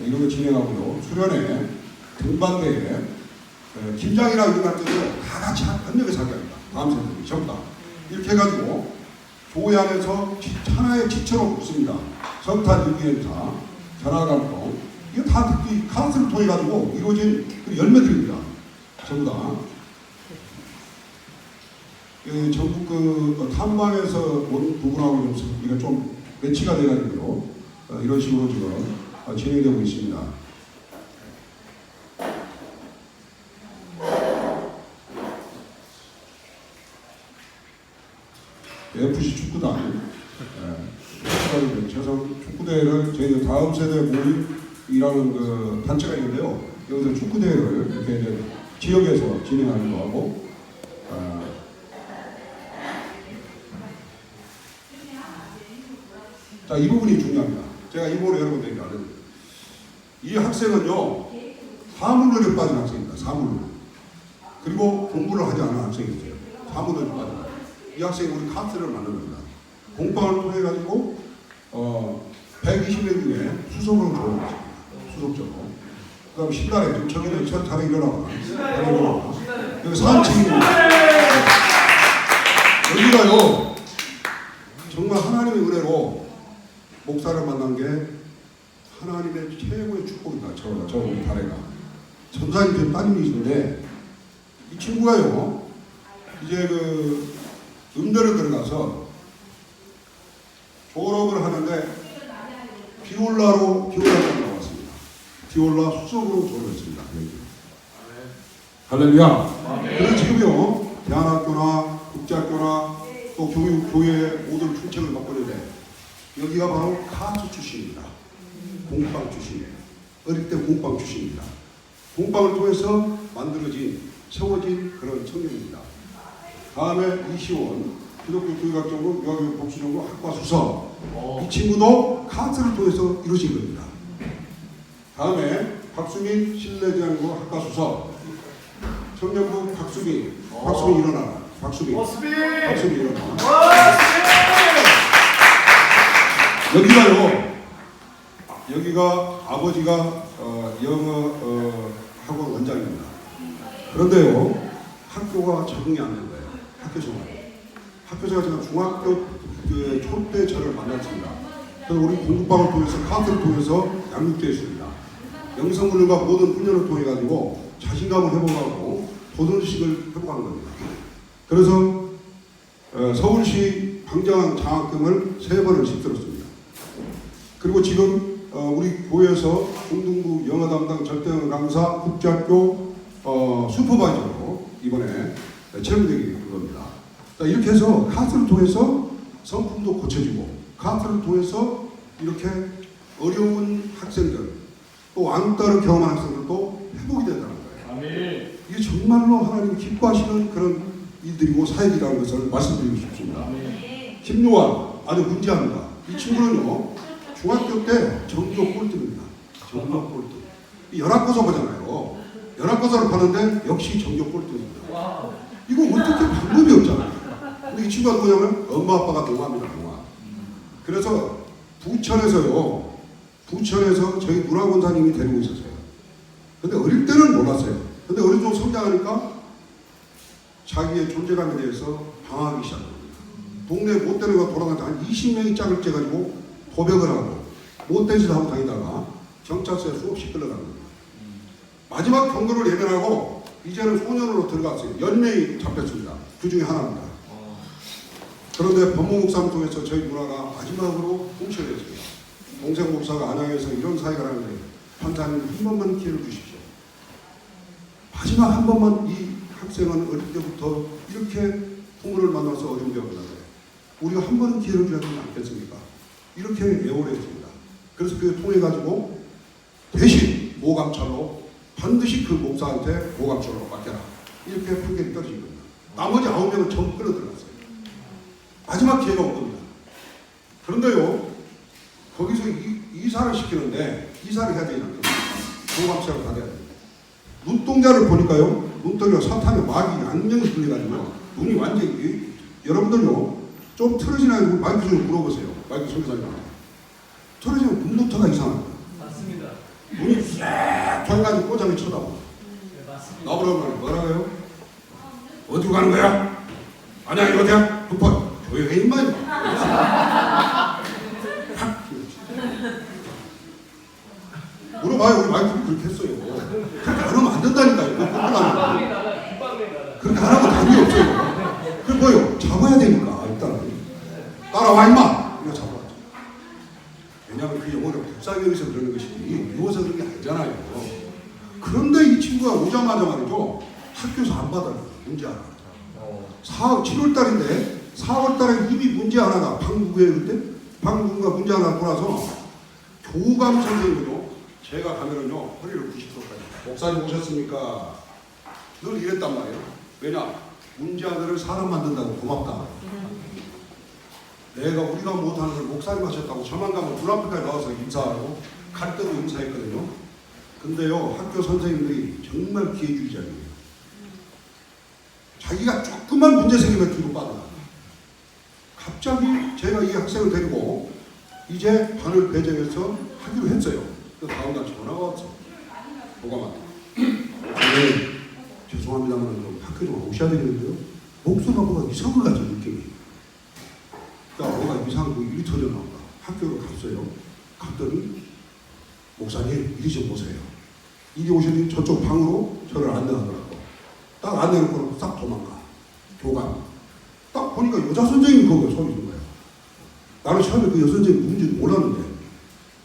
이런 거 진행하고요. 수련회, 등반대회, 김장이나 이런 것들을 다 같이 협력해서 하게 합니다. 다음 세대들이 전부 다. 이렇게 해가지고 교회 안에서 하나의 지체로 붙습니다. 성탄 유기연사, 전학활동, 이거 다 특히 카운슬을 통해 가지고 이루어진 열매들입니다. 전부 다. 전국 그 탐방에서 온 부분하고 우리가 좀 매치가 돼가지고 이런 식으로 지금 진행되고 있습니다. FC 축구단, 축구대회를 저희들 다음 세대 모임이라는 그 단체가 있는데요. 여기서 축구대회를 이렇게 이제 지역에서 진행하는 거 하고, 자, 이 부분이 중요합니다. 제가 이 부분을 여러분들에게 알려드립니다. 이 학생은요, 사물놀이에 빠진 학생입니다. 사물놀이. 그리고 공부를 하지 않은 학생이었어요. 사물놀이에 빠진 학생. 이 학생이 우리 카트를 만듭니다. 공방을 통해 가지고 120명 중에 수석으로 들어오겠습니다. 수석적으로. 그 다음 신나래 좀 정해져 있어. 잘해 일어나봐. 잘해 일어나봐. 여기 사업책입니다. 여기가요 정말 하나님의 은혜로 목사를 만난 게 하나님의 최고의 축복이다. 저 우리 다래가 전사님 제 따님이신데 이 친구가요 이제 그 음대를 들어가서 졸업을 하는데 비올라로 나왔습니다. 비올라 수석으로 졸업했습니다. 할렐루야. 그래서 지금요 대안학교나 국제학교나 또 교회 모든 출첵을 맡고 있는데 여기가 바로 카트 출신입니다. 공빵 출신이에요. 어릴 때 공빵 출신입니다. 공빵을 통해서 만들어진 세워진 그런 청년입니다. 다음에 이시원 기독교 교육학전공 유아교육 복수전공 학과 수석 이 친구도 카트를 통해서 이루어진 겁니다. 다음에 박수민 실내대학교 학과 수석 청년부 박수민 일어나라. 박수민 일어나. 여기가 아버지가 영어 학원 원장입니다. 그런데요 학교가 적응이 안 된 거예요. 학교 생활. 제가 중학교 초때 저를 만났습니다. 그래서 우리 공부방을 통해서 카트를 통해서 양육되었습니다. 영성훈련과 모든 훈련을 통해 가지고 자신감을 회복하고 도전식을 회복하는 겁니다. 그래서 서울시 방정환 장학금을 3번을 들었습니다. 그리고 지금 우리 교회에서 중등부 영어 담당 절대영어 강사 국제학교 슈퍼바이저로 이번에 채용되게 된 겁니다. 이렇게 해서 카트를 통해서 성품도 고쳐지고 카트를 통해서 이렇게 어려운 학생들 또 왕따를 경험한 학생들도 회복이 된다는 거예요. 아멘. 이게 정말로 하나님 기뻐하시는 그런 일들이고 사역이라는 것을 말씀드리고 싶습니다. 김요한 아주 문제합니다. 이 친구는요 중학교 때 전교 꼴등입니다. 전교 꼴등. 연합고사 보잖아요. 연합고사를 파는데 역시 전교 꼴등입니다. 이거 어떻게 방법이 없잖아요. 근데 이 친구가 누구냐면 엄마 아빠가 동아입니다. 동아. 그래서 부천에서 저희 누나 권사님이 데리고 있었어요. 근데 어릴 때는 몰랐어요. 근데 어릴 때 성장하니까 자기의 존재감에 대해서 방황하기 시작합니다. 동네 못되는 거 돌아다니면서 한 20명이 짝을 째가지고 도벽을 하고 못된 짓을 하고 다니다가 경찰서에 수없이 끌려가는 겁니다. 마지막 경고를 예견하고 이제는 소년으로 들어갔어요. 10명이 잡혔습니다. 그 중에 하나입니다. 그런데 법무 목사를 통해서 저희 누나가 마지막으로 공천했습니다. 동생 목사가 안양에서 이런 사회가 하는데 판사님 한 번만 기회를 주십시오. 마지막 한 번만 이 학생은 어릴 때부터 이렇게 부모를 만나서 어려운 병을 하는데 우리가 한 번은 기회를 줘야 되지 않겠습니까? 이렇게 애원을 했습니다. 그래서 그게 통해가지고 대신 모감찰로 반드시 그 목사한테 모감찰로 맡겨라. 이렇게 판결이 떨어진 겁니다. 나머지 9명은 전부 끌어들어갔어요. 마지막 기회가 온 겁니다. 그런데요, 거기서 이사를 시키는데 이사를 해야 되지 않습니까? 모감찰을 받아야 됩니다. 눈동자를 보니까요, 눈동자 사탄의 마귀 안경이 들려가지고요, 눈이 완전히, 여러분들요, 좀 틀어지나요? 마이크 좀 물어보세요. 마이크 선교사님한테. 틀어지면 눈부터가 이상합니다. 맞습니다. 눈이 싹 해가지고 꼬장이 쳐다보고. 네, 맞습니다. 나보라면 뭐라고요? 어디로 가는 거야? 아니야, 이거 어디야? 북번. 조용히 임마. 물어봐요. 우리 마이크를 그렇게 했어요. 그렇게 안 하면 안 된다니까요. 그렇게 안 하면 답이 없어요. 그럼 뭐요? 잡아야 되니까 일단 따라와 임마. 이거 잡아왔죠. 왜냐하면 그 영어를 불쌍해서 그러는 것이지 미워서 그런 게 아니잖아요. 그런데 이 친구가 오자마자 말이죠. 학교에서 안 받아요. 문제 하나. 7월달인데 4월달에 이미 문제 하나가 방국에 그때 방국가 문제 하나 보라서 교감 선생님으로 제가 가면은요 허리를 90도까지 목사님 오셨습니까? 늘 이랬단 말이에요. 왜냐? 문제아들을 사람 만든다고 고맙다. 내가 우리가 못하는 걸 목사님 하셨다고 저만 가면 문 앞에까지 나와서 인사하고 갈 때도 인사했거든요. 근데요 학교 선생님들이 정말 기회주의자예요. 자기가 조금만 문제 생기면 뒤로 빠져나가. 갑자기 제가 이 학생을 데리고 이제 반을 배정해서 하기로 했어요. 그 다음 날 전화가 왔어. 보감한테. 네, 죄송합니다만 학교 좀 오셔야 되겠는데요. 목소리가 뭐가 이상한 거 같죠, 느낌이. 그러니까 뭐가 이상한 거 일이 터져나온다. 학교로 갔어요. 갔더니 목사님 이리 좀 보세요. 이리 오시더니 저쪽 방으로 저를 안내하더라고. 딱 안내놓고 싹 도망가. 교감. 딱 보니까 여자 선생님이 거기에 서 있는 거예요. 나는 처음에 그 여자 선생님 누군지도 몰랐는데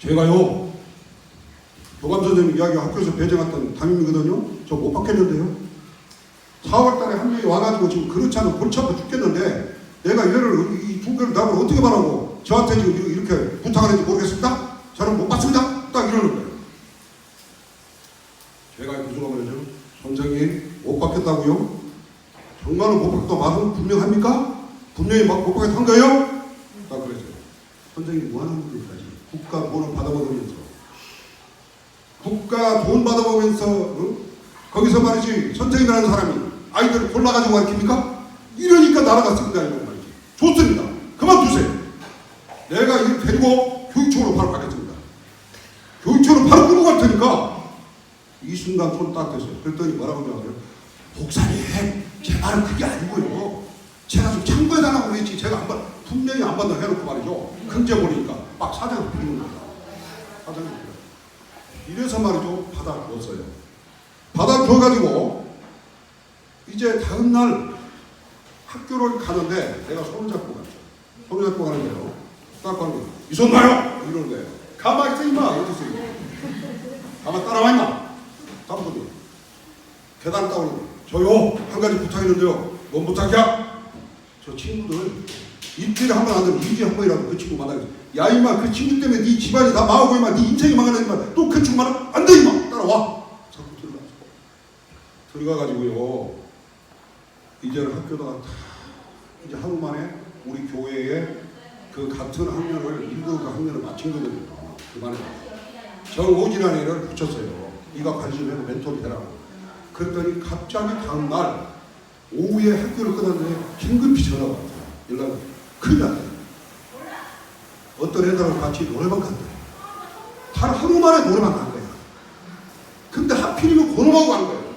제가요 교감 선생님 이야기 학교에서 배정했던 담임이거든요. 저 못 받겠는데요. 4월 달에 한 명이 와가지고 지금 그렇지 않아 골치 아파 죽겠는데 내가 얘를 이 두 개를 나를 어떻게 말하고 저한테 지금 이렇게 부탁을 했는지 모르겠습니다. 저는 못 받습니다. 딱 이러는 거예요. 제가 무슨 말이죠? 선생님 못 받겠다고요? 정말로 못 받겠다고 말은 분명합니까? 분명히 못 받겠다고 한 거예요? 딱 그랬어요. 선생님 뭐 하는 분들까지 국가 돈을 받아먹으면서 국가 돈 받아먹으면서 거기서 말이지 선생님이라는 사람이 아이들을 골라가지고 가르칩니까? 이러니까 나라가 씁니다. 이거 말이지. 좋습니다. 그만두세요. 내가 이걸 데리고 교육청으로 바로 가겠습니다. 교육청으로 바로 끌고 갈 테니까 이 순간 손 딱 댔어요. 그랬더니 뭐라고 하냐면 목사님 제 말은 그게 아니고요. 제가 좀 참고해달라고 그랬지 제가 안 받, 분명히 안 받는다 해놓고 말이죠. 큰제 보니까 막 사장을 비리는 거야. 사장이 이래서 말이죠. 받아줬어요. 받아줘가지고 이제 다음날 학교를 가는데 내가 손을 잡고 갔죠. 손을 잡고 가는데요. 딱 가는 거예요. 이 손 놔요! 이러는 거예요. 가만히 있어 임마! 이렇게 있어요. 가만히 따라와 임마! 다음 분이 계단 따오는 거예요. 저요! 한 가지 부탁했는데요. 뭔 부탁이야? 저 친구들 일주일에 한 번 안 되면 2주에 한 번이라도 그 친구 만나겠어. 야 임마 그 친구 때문에 네 집안이 다 망하고 임마 네 인생이 망하는 임마 또 그 친구 만나면 안 돼 임마! 따라와! 자꾸 들어가가지고요. 이제는 학교다가 이제 하루 만에 우리 교회에 그 같은 학년을 일부 그 학년을 마친 거거든요. 그만에 정오진이라는 애를 붙였어요. 네가 관심 해서 멘토를 해라고. 그랬더니 갑자기 다음 날 오후에 학교를 끝났는데 긴급히 전화가 왔어요. 연락이 큰일 났어요. 어떤 애들하고 같이 노래방 간대요. 하루 만에 노래방 간 거예요. 근데 하필이면 고놈하고 간 거예요.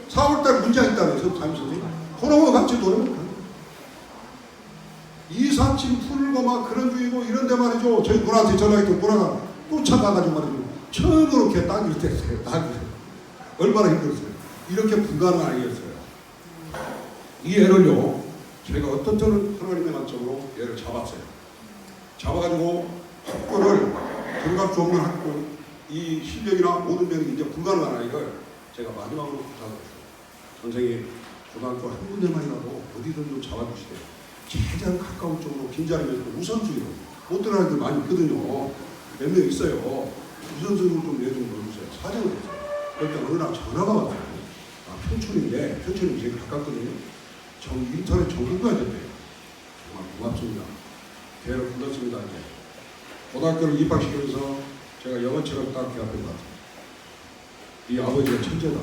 4월달 문제가 있다면서 담임선생님 고놈하고 같이 노래방 간 거예요. 이삿짐 풀고 막 그런 중이고 이런데 말이죠. 저희 누나한테 전화했더니 누나가 쫓아가가지고 말이죠. 처음으로 이렇게 따기를 뗐어요. 따기를. 얼마나 힘들었어요. 이렇게 불가능한 아이였어요. 이 애를요. 제가 어떤 저는 하나님의 관점으로 얘를 잡았어요. 잡아가지고 학교를 들어갈 수 없는 학교 이 실력이나 모든 면이 이제 불가능한 아이를 제가 마지막으로 부탁했어요. 선생님 고등학교 한 군데만이라도 어디든 좀 잡아주시대요. 최대한 가까운 쪽으로 빈자리에서 우선순위로 못 들어가는 애들 많이 있거든요. 몇 명 있어요. 우선순위로 좀 내좀 넣어주세요. 사정을 했어요. 그러니까 어느 날 전화가 왔어요. 아, 평촌인데 평촌이 제일 가깝거든요. 인터넷 전국가야 된대요. 정말 고맙습니다. 걔를 불렀습니다. 이제 고등학교를 입학시키면서 제가 영어책을 딱 걔 앞에 놨어요. 이 아버지가 천재다.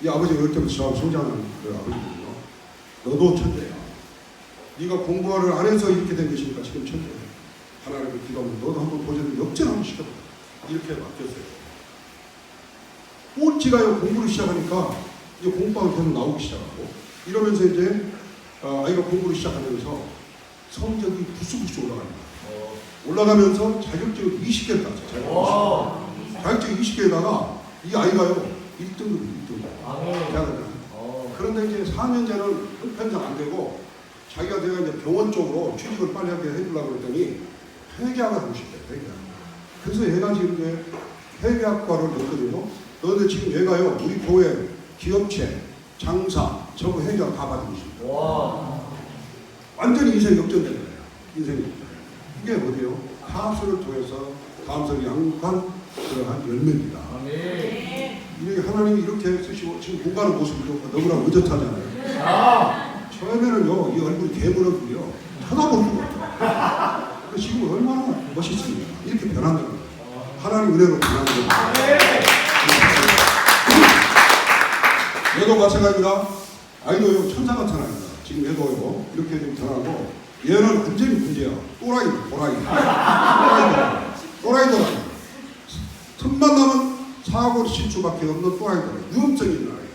이 아버지가 어릴 때부터 저하고 성장하는 그 아버지거든요. 너도 천재야. 네가 공부를 안 해서 이렇게 된 것이니까 지금 천재야. 하나님을 기도하면 너도 한번 도전을 역전 한번 시켜봐. 이렇게 맡겼어요. 꼴찌가요 공부를 시작하니까 이제 공부가 계속 나오기 시작하고 이러면서 이제 아이가 공부를 시작하면서 성적이 부수부수 올라갑니다. 올라가면서 자격증을 20개를 땄어요. 자격증 20개에다가 이 아이가요 1등급 1등. 그런데 이제 4년제는 편성 안 되고 자기가 내가 이제 병원 쪽으로 취직을 빨리 하게 해주려고 했더니 회계학을 하고 싶대. 회계학. 그래서 얘가 지금 이제 회계학과를 넣거든요. 그런데 지금 얘가요 우리 교회 기업체 장사 전부 회계학 다 받은 것입니다. 완전히 인생 역전된 거예요. 인생이. 이게 뭐예요? 사업소를 통해서 다음서 양육한 그러한 열매입니다. 이게 하나님이 이렇게 쓰시고 지금 공부하는 모습이 너무나 의젓하잖아요. 처음에는요 이 얼굴이 개물었고요 쳐다볼 수가 없죠. 지금 얼마나 멋있습니까? 이렇게 변하는 거예요. 하나님 은혜로 변하는 거예요. 얘도 마찬가지입니다. 아이도 천사 같은 아이입니다. 지금 얘도요 이렇게 좀 변하고 얘는 완전히 문제야. 또라이더라. 틈만 나면 사고를 칠 수밖에 없는 또라이더라. 위험성이 있는 아이.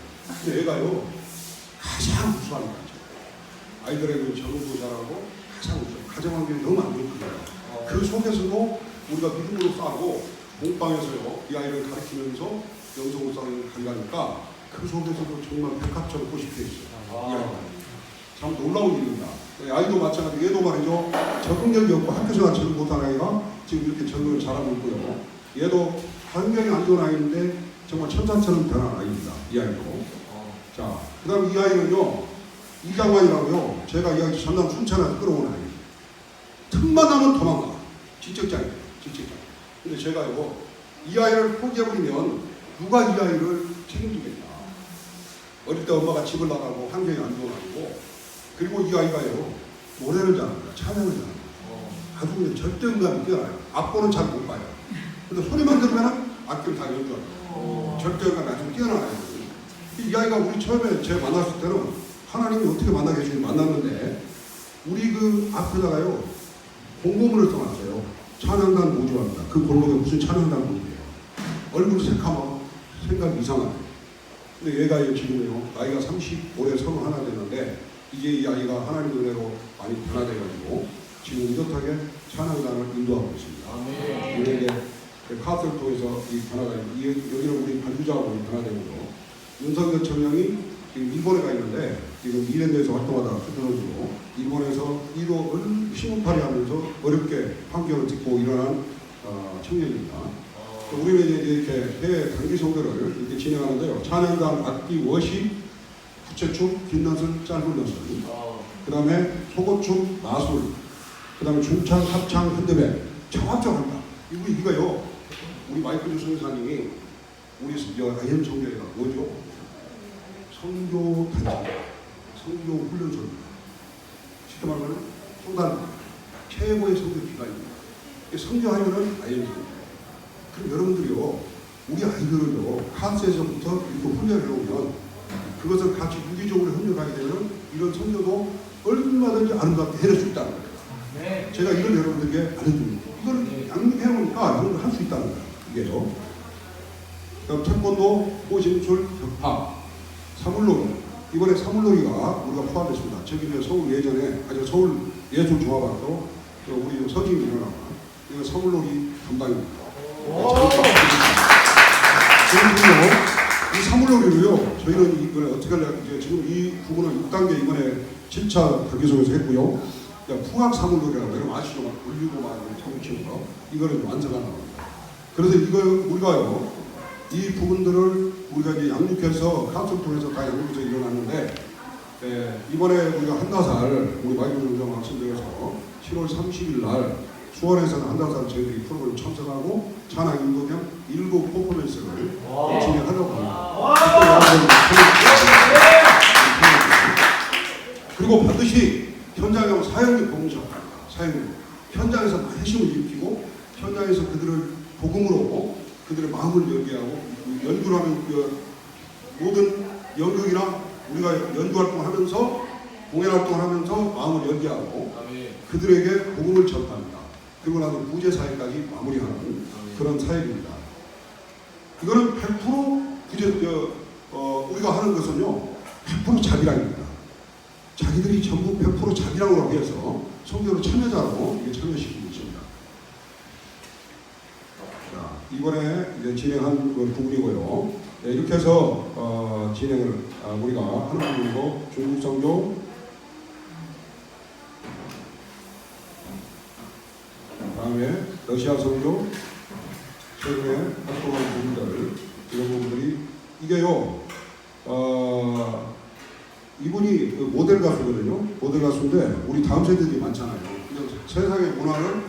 근데 얘가요 가장 우수한 거죠. 아이들에게 적응도 잘하고 가장 우수. 가정환경이 너무 안 좋거든요. 그 속에서도 우리가 믿음으로 싸고 공방에서요 이 아이를 가르치면서 영성으로 싸우는 가리가니까 그 속에서도 정말 백합처럼 꽃이 피어 있어요. 이 아이가 참 놀라운 일입니다. 아이도 마찬가지. 얘도 말이죠 적응력이 없고 학교생활 적응 못한 아이가 지금 이렇게 적응을 잘하고 있고요. 얘도 환경이 안 좋은 아이인데 정말 천사처럼 변한 아이입니다. 이 아이도. 자, 그 다음 이 아이는요, 이장관이라고요. 제가 이 아이 전남 춘천에서 끌어온 아이. 틈만 나면 도망가. 직접장이에요. 직접장. 근데 제가요, 이 아이를 포기해버리면 누가 이 아이를 책임지겠냐. 어릴 때 엄마가 집을 나가고 환경이 안 좋아가지고, 그리고 이 아이가요, 노래를 잘합니다. 찬양을 잘합니다. 아주 그냥 절대음감이 뛰어나요. 악보는 잘 못 봐요. 근데 소리만 들으면 악기를 다 연주합니다. 절대음감이 아주 뛰어나요. 이 아이가 우리 처음에 제가 만났을 때는 하나님이 어떻게 만나게 해주니 만났는데, 우리 그 앞에다가요, 공고문을 써놨어요. 찬양단 모집합니다. 그 골목에 무슨 찬양단 모집이에요. 얼굴 새카맣고 생각 이상하고. 근데 얘가 지금요, 나이가 35에 31 됐는데, 이제 이 아이가 하나님 은혜로 많이 변화돼가지고 지금 이렇게 찬양단을 인도하고 있습니다. 이게 카스를 통해서 이 변화가 여기는 우리 반주자하고 변화되고요. 윤석열 청령이 지금 일본에 가 있는데 지금 이랜드에서 활동하다가 수준으로 일본에서 1호 신문팔이 하면서 어렵게 판결을 듣고 일어난 청년입니다. 우리는 이제 이렇게 해외 단기 선교를 이렇게 진행하는데요. 찬양단, 악기, 워십, 부채춤, 긴나슬, 짧은 나슬, 그 다음에 소고춤, 마술, 그 다음에 중창, 합창, 현대배 정합적합니다. 이거요. 우리 마이클 주선사님이 우리 IM 성교회가 뭐죠? 성교 단체, 성교 훈련소입니다. 쉽게 말하면 소단 최고의 성교 기관입니다. 성교하면은 IM 성교. 그럼 여러분들이요, 우리 아이들을요, 카스에서부터 이렇게 훈련을 해오면 그것을 같이 유기적으로 협력하게 되면 이런 성교도 얼마든지 아름답게 해낼 수 있다는 거예요. 네. 제가 이걸 여러분들에게 알려줍니다. 이걸 양육해오니까 여러분 할 수 있다는 거예요. 이게요. 그다음 태권도, 호신술, 격파, 사물놀이. 이번에 사물놀이가 우리가 포함됐습니다. 저기 서울 예전에 서울 예술종합학교 우리 서진이 일어나고 이거 사물놀이 담당입니다. 이 사물놀이로요. 저희는 이번에 어떻게 하려고 이제 지금 이 부분은 6단계 이번에 7차 단계소에서 했고요. 풍악 사물놀이라고 여러분 아시죠? 막 울리고 막 사물 치는 거 이거는 완성하는 겁니다. 그래서 이거 우리가요 이 부분들을 우리가 이제 양육해서 카운슬 통해서 다 양육해서 일어났는데 이번에 우리가 한다살 우리 마이클 정정 학생들에서 7월 30일 날 수원에서는 한다살 저희들이 프로그램 참석하고 찬양 인도 겸 7 퍼포먼스를 진행하려고 합니다. 그리고 반드시 현장에 가면 사형리 봉사, 사형리 현장에서 핵심을 입히고 현장에서 그들을 복음으로 그들의 마음을 열게 하고 연주를 하면 모든 연극이나 우리가 연주 활동을 하면서 공연 활동을 하면서 마음을 열게 하고 그들에게 복음을 전합니다. 그리고 나서 구제 사역까지 마무리하는 그런 사역입니다. 이거는 100% 구제 우리가 하는 것은요 100% 자기랑입니다. 자기들이 전부 100% 자기랑으로 해서 성교로 참여자로 참여시키고 있습니다. 자, 이번에 이제 진행한 부분이고요. 네, 이렇게 해서 진행을 우리가 하는 부분이고 중국 성교, 다음에 러시아 성교, 최근에 활동하는 부분들 이런 부분들이 이게요. 이분이 그 모델 가수거든요. 모델 가수인데 우리 다음 세대들이 많잖아요. 세상의 문화를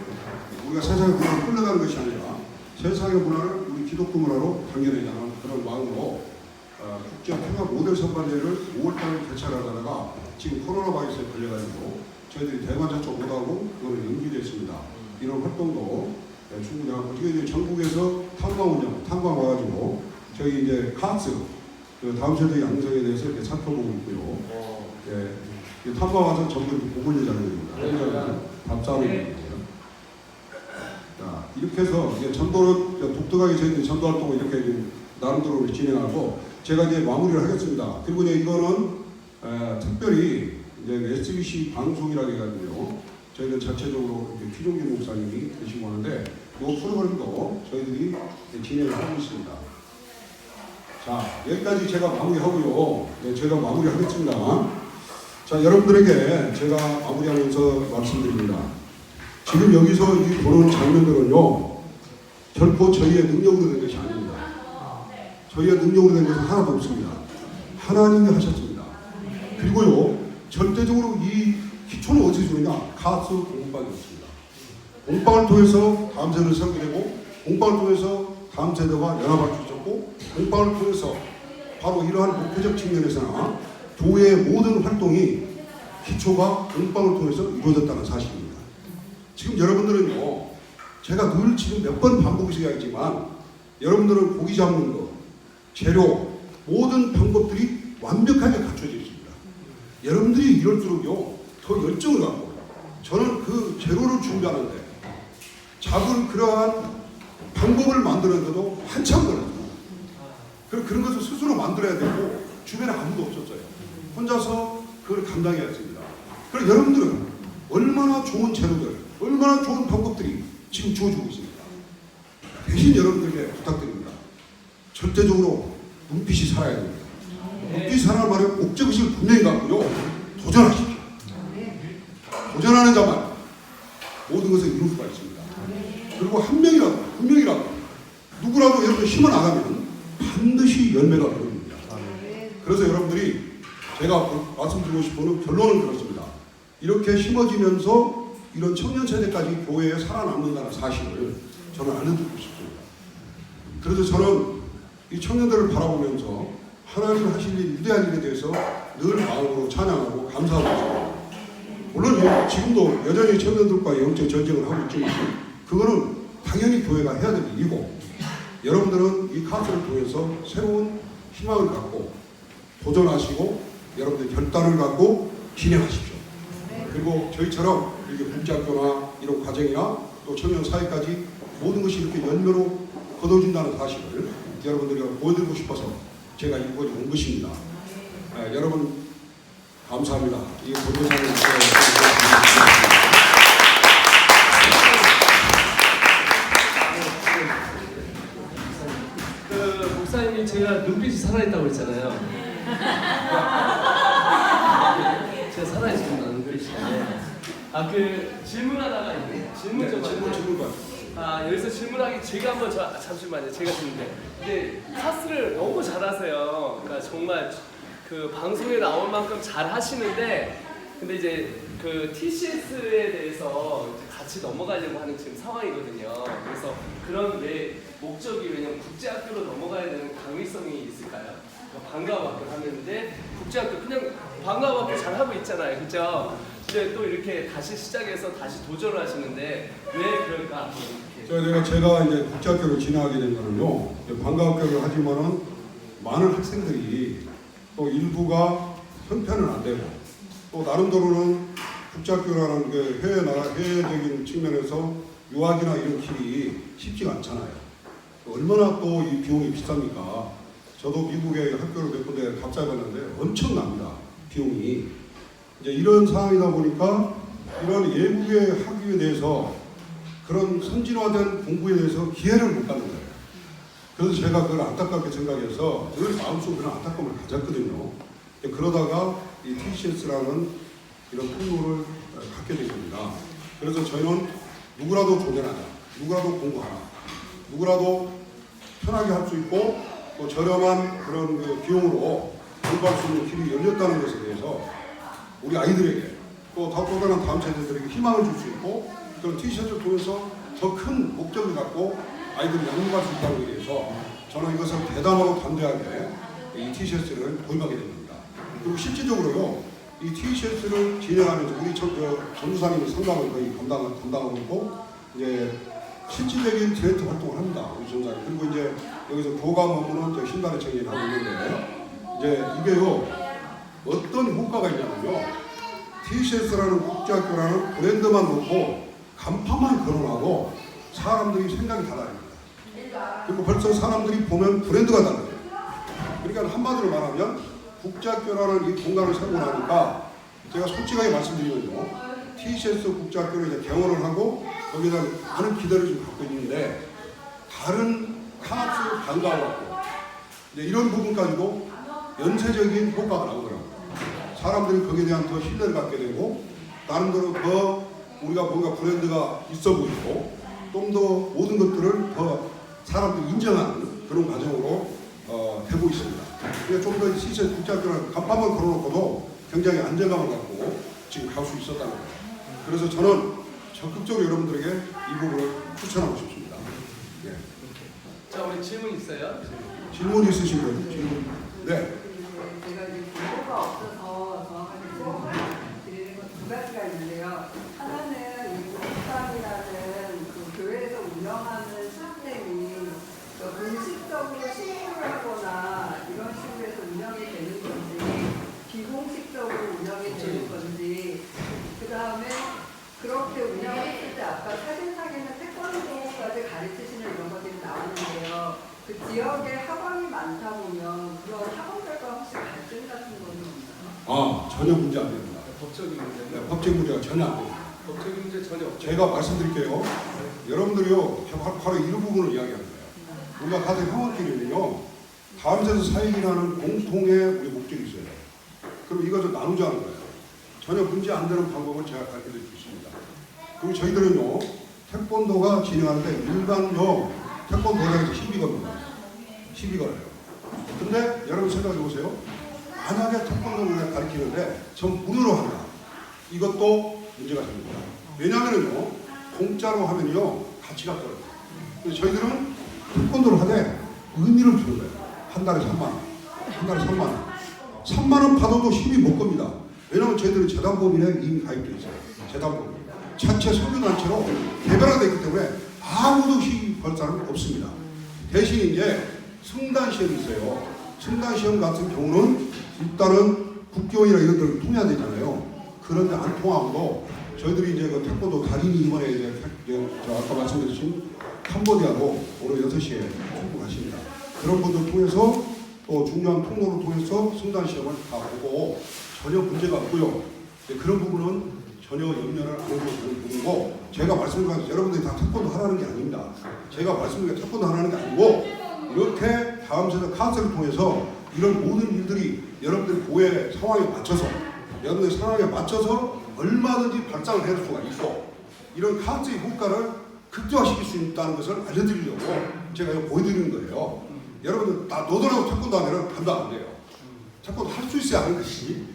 우리가 세상의 문화를 끌려가는 것이 아니라 세상의 문화를 우리 기독교 문화로 당겨내자는 그런 마음으로 국제 평화 모델 선발대회를 5월달에 개최하다가 지금 코로나 바이러스에 걸려가지고 저희들이 대만 접촉 못하고 그거는 연기됐습니다. 이런 활동도 충분히 하고 어떻게 전국에서 탐방 와가지고 저희 이제 카스 다음 세대 양성에 대해서 이렇게 살펴보고 있고요. 예, 탐방 와서 전부 보고 예정입니다. 답사하고 있는 거예요. 자, 이렇게 해서 이제 전도는 독특하게 저희들이 전도 활동을 이렇게 나름대로 진행하고 제가 이제 마무리를 하겠습니다. 그리고 이제 이거는 특별히 이제 SBC 방송이라고 해가지고요. 저희들 자체적으로 피종기 목사님이 계시고 하는데 이 프로그램도 저희들이 진행을 하고 있습니다. 자, 여기까지 제가 마무리하고요. 네, 제가 마무리하겠습니다. 자, 여러분들에게 제가 마무리하면서 말씀드립니다. 지금 여기서 이 보는 장면들은요, 결코 저희의 능력으로 된 것이 아닙니다. 저희의 능력으로 된 것은 하나도 없습니다. 하나님이 하셨습니다. 그리고요, 절대적으로 이 기초는 어디서 주느냐? 카스 공방이었습니다. 공방을 통해서 다음 세대를 세우게 되고, 공방을 통해서 다음 세대와 연합할 수 있었고, 공방을 통해서 바로 이러한 목표적 측면에서나 교회의 모든 활동이 기초가 공방을 통해서 이루어졌다는 사실입니다. 지금 여러분들은요, 제가 늘 지금 몇 번 반복해야겠지만, 여러분들은 고기 잡는 거, 재료, 모든 방법들이 완벽하게 갖춰져 있습니다. 여러분들이 이럴수록요, 더 열정을 갖고, 저는 그 재료를 준비하는데, 잡은 그러한 방법을 만드는데도 한참 걸렸습니다. 그런 것을 스스로 만들어야 되고, 주변에 아무도 없었어요. 혼자서 그걸 감당해야 했습니다. 그래서 여러분들은 얼마나 좋은 재료들, 얼마나 좋은 방법들이 지금 주어지고 있습니다. 대신 여러분들에게 부탁드립니다. 절대적으로 눈빛이 살아야 됩니다. 눈빛이 살아야 말에 목적의식을 분명히 갖고요, 도전하십시오. 도전하는 자만 모든 것을 이룰 수가 있습니다. 그리고 한 명이라도 누구라도 여러분 힘을 안 하면 반드시 열매가 보입니다. 그래서 여러분들이 제가 말씀드리고 싶은 결론은 그렇습니다. 이렇게 심어지면서 이런 청년 세대까지 교회에 살아남는다는 사실을 저는 알려드리고 싶습니다. 그래서 저는 이 청년들을 바라보면서 하나님 하실 일, 위대한 일에 대해서 늘 마음으로 찬양하고 감사하고 있습니다. 물론 지금도 여전히 청년들과의 영적 전쟁을 하고 있지만 그거는 당연히 교회가 해야 될 일이고, 여러분들은 이 카스를 통해서 새로운 희망을 갖고 도전하시고 여러분들 결단을 갖고 진행하십시오. 그리고 저희처럼 이렇게 국제학교나 이런 과정이나 또 청년 사회까지 모든 것이 이렇게 열매로 거둬진다는 사실을 여러분들이 보여드리고 싶어서 제가 이곳에 온 것입니다. 여러분 감사합니다. 이 본교사님 목사님이 제가 눈빛이 살아있다고 했잖아요. 제가 살아있습니다, 눈빛이. 질문하다가 있는데 질문 좀 질문. 여기서 질문하기 제가 한번 잠시만요. 제가 듣는데 근데 카스를 너무 잘하세요. 그러니까 정말 그 방송에 나올 만큼 잘 하시는데, 근데 이제 그 TCS에 대해서 이제 같이 넘어가려고 하는 지금 상황이거든요. 그래서 그런 왜 목적이, 왜냐면 국제학교로 넘어가야 되는 강의성이 있을까요? 방과학교 하는데 국제학교 그냥 방과학교 잘 하고 있잖아요, 그죠? 근데 또 이렇게 다시 시작해서 다시 도전을 하시는데 왜 그럴까? 제가 이제 국제학교를 진학하게 된 거는요, 방과학교를 하지만은 많은 학생들이 또 일부가 형편은 안 되고, 또 나름대로는 국제학교라는 게 해외적인 측면에서 유학이나 이런 길이 쉽지가 않잖아요. 얼마나 또 이 비용이 비쌉니까? 저도 미국에 학교를 몇 군데 답사해봤는데 엄청납니다, 비용이. 이제 이런 상황이다 보니까 이런 외국의 학위에 대해서 그런 선진화된 공부에 대해서 기회를 못 갖는 거예요. 그래서 제가 그걸 안타깝게 생각해서 늘 마음속에 그런 안타까움을 가졌거든요. 그러다가 이 TCS라는 이런 풍로를 갖게 된 겁니다. 그래서 저희는 누구라도 도전하자, 누구라도 공부하라, 누구라도 편하게 할 수 있고 또 저렴한 그런 그 비용으로 공부할 수 있는 길이 열렸다는 것에 대해서 우리 아이들에게 또 다른 세대들에게 희망을 줄 수 있고, 그런 TCS를 통해서 더 큰 목적을 갖고 아이들이 양육할 수 있다는 것에 대해서 저는 이것을 대담하고 담대하게 이 TCS를 도입하게 된 겁니다. 그리고 실질적으로요, 이 TCS를 진행하면서 우리 전도사님이 상담을 거의 담당하고 있고, 이제 실질적인 디렉트 활동을 합니다, 우리 전도사님. 그리고 이제 여기서 교감 업무는 신단의 청년이 하고 있는데, 이제 이게요 어떤 효과가 있냐면요, TCS라는 국제학교라는 브랜드만 놓고 간판만 거론하고 사람들이 생각이 달라집니다. 그리고 벌써 사람들이 보면 브랜드가 달라요. 그러니까 한마디로 말하면 국제학교라는 이 공간을 세우고 나니까, 제가 솔직하게 말씀드리면요, TCS 국제학교를 이제 개원을 하고 거기다 많은 기대를 좀 갖고 있는데, 다른 카나스 방과학교 이제 이런 부분까지도 연쇄적인 효과가 나오더라고요. 사람들이 거기에 대한 더 신뢰를 갖게 되고, 나름대로 더 우리가 뭔가 브랜드가 있어 보이고, 좀 더 모든 것들을 더 사람들이 인정하는 그런 과정으로 되고 있습니다. 이게 좀 더 시설 국제학교는 간판만 걸어놓고도 굉장히 안정감을 갖고 지금 갈 수 있었다는 거예요. 그래서 저는 적극적으로 여러분들에게 이 부분을 추천하고 싶습니다. 예. 자, 우리 질문 있어요? 질문 있으신 분? 질문. 네. 제가 이제 정보가 없어서 정확하게 질문을 드리는 것 두 가지가 있는데요. 하나는 이 목사이라는 그 교회에서 운영하는 시스템이 공식적으로 신고를 하거나 이런 식으로 해서 운영이 되는 건지 비공식적으로 운영이 되는 건지 그 다음에 그렇게 운영했을 때 아까 사진상에는 태권도까지 가르치시는 이런 것들이 나오는데요. 그 지역에 학원이 많다 보면 그런 학원들과 혹시 갈등 같은 거는 없나요? 전혀 문제 안 됩니다. 법적인 문제는? 네, 법적 문제가 전혀 안 됩니다. 법적인 문제 전혀 없죠. 제가 말씀드릴게요. 여러분들이요, 바로 이 부분을 이야기하는 거예요. 우리가 가족 형원끼리는요, 다음세대 사역이라는 공통의 우리 목적이 있어요. 그럼 이것을 나누자는 거예요. 전혀 문제 안 되는 방법을 제가 가르쳐 드릴 수 있습니다. 그리고 저희들은요, 태권도가 진행하는데 일반형 태권도장에서 12건입니다. 12건이에요. 근데 여러분 생각해 보세요. 만약에 태권도를 가르치는데 전 무료로 한다. 이것도 문제가 됩니다. 왜냐하면요, 공짜로 하면요, 가치가 떨어져요. 그래서 저희들은 태권도를 하되 의미를 주는 거예요. 한 달에 3만 원. 한 달에 3만 원. 3만 원 받아도 힘이 못 겁니다. 왜냐하면 저희들은 재단법인에 이미 가입되어 있어요. 재단법인. 자체 선교단체로 개별화되어 있기 때문에 아무도 힘이 벌 사람은 없습니다. 대신 이제 승단시험이 있어요. 승단시험 같은 경우는 일단은 국교원이나 이런 데를 통해야 되잖아요. 그런데 안 통하고도 저희들이 이제 그 태권도 달인이 이번에 이제 아까 말씀드린 캄보디아로 오늘 6시에 출국하십니다. 그런 분들 통해서 또 중요한 통로를 통해서 승단시험을 다 보고 전혀 문제가 없고요. 그런 부분은 전혀 염려를 안 해도 되는 부분이고, 제가 말씀드린 것처럼 여러분들이 다 태권도 하라는 게 아닙니다. 제가 말씀드린 게 태권도 하라는 게 아니고, 이렇게 다음 세대 카운셀을 통해서 이런 모든 일들이 여러분들 고해 상황에 맞춰서, 여러분들 상황에 맞춰서 얼마든지 발상을 할 수가 있고, 이런 카운셀의 효과를 극대화시킬 수 있다는 것을 알려드리려고 제가 이거 보여드리는 거예요. 여러분들 다 너도나도 태권도 하면 감도 안 돼요. 태권도 할 수 있어야 하는 것이,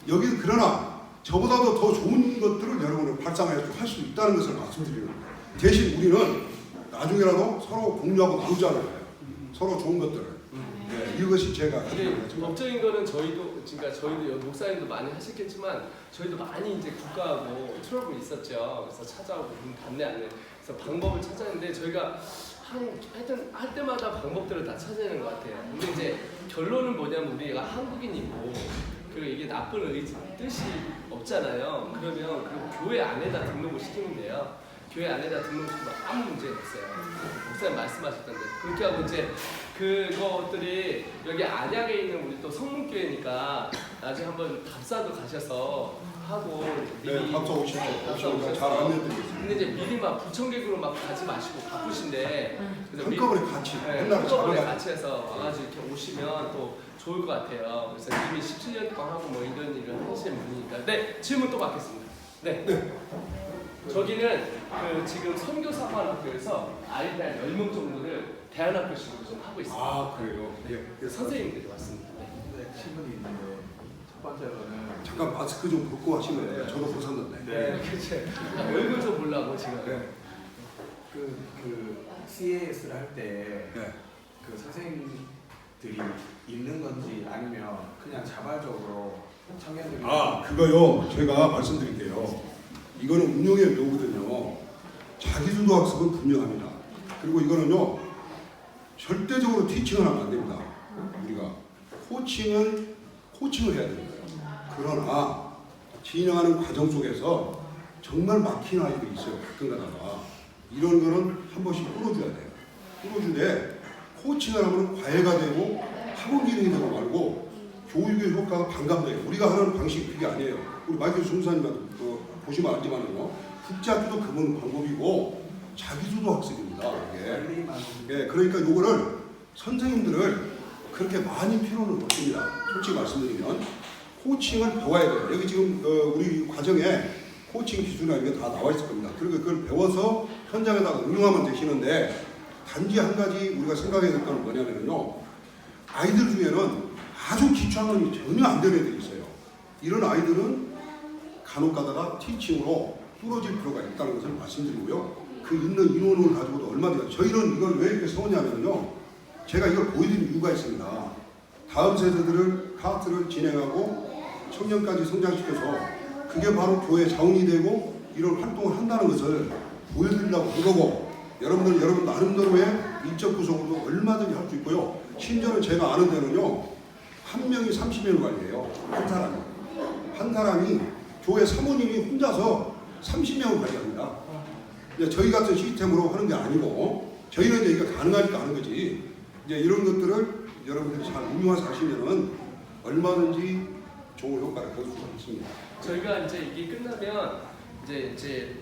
여기는 그러나 저보다도 더 좋은 것들을 여러분을 발상할 수 있다는 것을 말씀드리는 거예요. 대신 우리는 나중에라도 서로 공유하고 나누자는 거예요. 서로 좋은 것들을. 네, 이것이 제가. 법적인 거는 저희도, 그러니까 저희도 목사님도 많이 하셨겠지만 저희도 많이 이제 국가하고 트러블이 있었죠. 그래서 찾아오고 반대 안 해. 그래서 방법을 찾았는데 저희가 하여튼 할 때마다 방법들을 다 찾아내는 것 같아요. 근데 이제 결론은 뭐냐면 우리가 한국인이고, 그리고 이게 나쁜 뜻이 없잖아요. 그러면 그 교회 안에다 등록을 시키면 돼요. 교회 안에다 등록시키면 아무 문제가 없어요. 목사님 말씀하셨던데. 그렇게 하고 이제 그것들이 여기 안양에 있는 우리 또 성문교회니까 나중에 한번 답사도 가셔서 하고 네, 답사 오시고 잘 안내드리겠습니다. 근데 이제 미리 막 부청객으로 막 가지 마시고 바쁘신데 한꺼번에 같이 한꺼번에 같이 해서 와가지고 이렇게 오시면 또 좋을 것 같아요. 그래서 이미 17년 동안 하고 뭐 이런 일을 하시는 분이니까. 네, 질문 또 받겠습니다. 네. 저기는 그 지금 선교사관학교에서 아이들 한 10명 정도를 대안학교식으로 좀 하고 있습니다. 아, 그래요? 네. 그래서 선생님들이 왔습니다. 네, 질문이 있는데 첫 번째로는 잠깐 마스크 좀 벗고 하시면 돼요. 저도 벗었는데. 네, 그치. 얼굴 좀 보려고 지금. 네. 그 CAS를 할 때 네. 그 선생님들이 있는 건지 아니면 그냥 자발적으로 청년들이 그거요. 제가 말씀드릴게요. 이거는 운영의 묘거든요. 자기주도 학습은 분명합니다. 그리고 이거는요, 절대적으로 티칭을 하면 안 됩니다. 우리가 코칭을 해야 됩니다. 그러나 진행하는 과정 속에서 정말 막힌 아이들이 있어요. 가끔 가다가 이런 거는 한 번씩 끊어줘야 돼요. 끊어주되 코칭을 하면 과외가 되고 학원 기능이 되고 말고 교육의 효과가 반감돼요. 우리가 하는 방식이 그게 아니에요. 우리 마이클 중사님한테 보시면 알지만요, 국제학교도 그런 방법이고 자기주도 학습입니다. 이게. 네, 그러니까 요거를 선생님들을 그렇게 많이 필요는 없습니다. 솔직히 말씀드리면 코칭을 배워야 돼요. 여기 지금 우리 과정에 코칭 기준이나 이게 다 나와 있을 겁니다. 그리고 그걸 배워서 현장에다가 응용하면 되시는데, 단지 한 가지 우리가 생각해야 될 건 뭐냐면요, 아이들 중에는 아주 기초한 건 전혀 안 되는 애들이 있어요. 이런 아이들은 간혹 가다가 티칭으로 뚫어질 필요가 있다는 것을 말씀드리고요. 그 있는 인원을 가지고도 얼마든지 저희는 이걸 왜 이렇게 세우냐면요. 제가 이걸 보여드리는 이유가 있습니다. 다음 세대들을 카트를 진행하고 청년까지 성장시켜서 그게 바로 교회 자원이 되고 이런 활동을 한다는 것을 보여드리려고 한 거고 여러분 나름대로의 인적 구성으로도 얼마든지 할 수 있고요. 심지어는 제가 아는 데는요. 한 명이 30명을 관리해요. 한 사람이 교회 사모님이 혼자서 30명을 관리합니다. 저희 같은 시스템으로 하는 게 아니고 저희는 이제 이게 가능하니까 하는 거지. 이제 이런 것들을 여러분들이 잘 운용해서 하시면은 얼마든지 좋은 효과를 볼 수가 있습니다. 저희가 이제 이게 끝나면 이제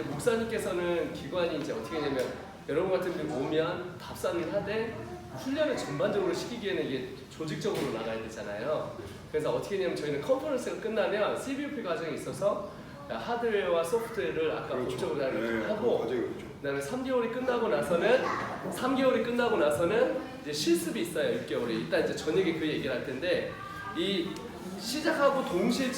목사님께서는 기관이 이제 어떻게 하냐면 여러분 같은 분이 오면 답사를 하되 훈련을 전반적으로 시키기에는 이게 조직적으로 나가야 되잖아요. 그래서 어떻게 했냐면 저희는 컨퍼런스가 끝나면 CBOP 과정이 있어서 하드웨어와 소프트웨어를 아까 법적으로 하고 그다음에 3개월이 끝나고 나서는 이제 실습이 있어요. 6개월이. 일단 이제 저녁에 그 얘기를 할 텐데 이 시작하고 동시에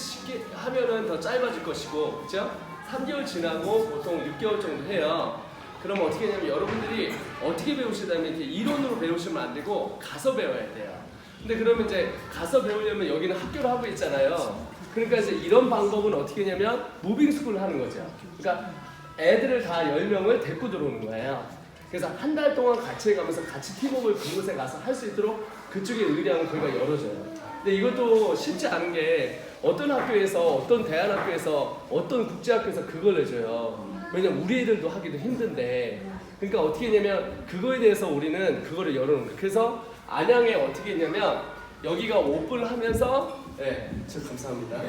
하면은 더 짧아질 것이고 그렇죠? 3개월 지나고 보통 6개월 정도 해요. 그러면 어떻게 하냐면 여러분들이 어떻게 배우시다면 이렇게 이론으로 배우시면 안 되고 가서 배워야 돼요. 근데 그러면 이제 가서 배우려면 여기는 학교를 하고 있잖아요. 그러니까 이제 이런 방법은 어떻게 하냐면 무빙스쿨을 하는 거죠. 그러니까 애들을 다 10명을 데리고 들어오는 거예요. 그래서 한 달 동안 같이 가면서 같이 팀워크를 그곳에 가서 할 수 있도록 그쪽에 의뢰하는 거기가 열어줘요. 근데 이것도 쉽지 않은 게 어떤 학교에서 어떤 대안학교에서 어떤 국제학교에서 그걸 해줘요. 왜냐면 우리 애들도 하기도 힘든데 그러니까 어떻게 했냐면 그거에 대해서 우리는 그거를 열어놓은 거예요. 그래서 안양에 어떻게 했냐면 여기가 오픈하면서 네, 저 감사합니다.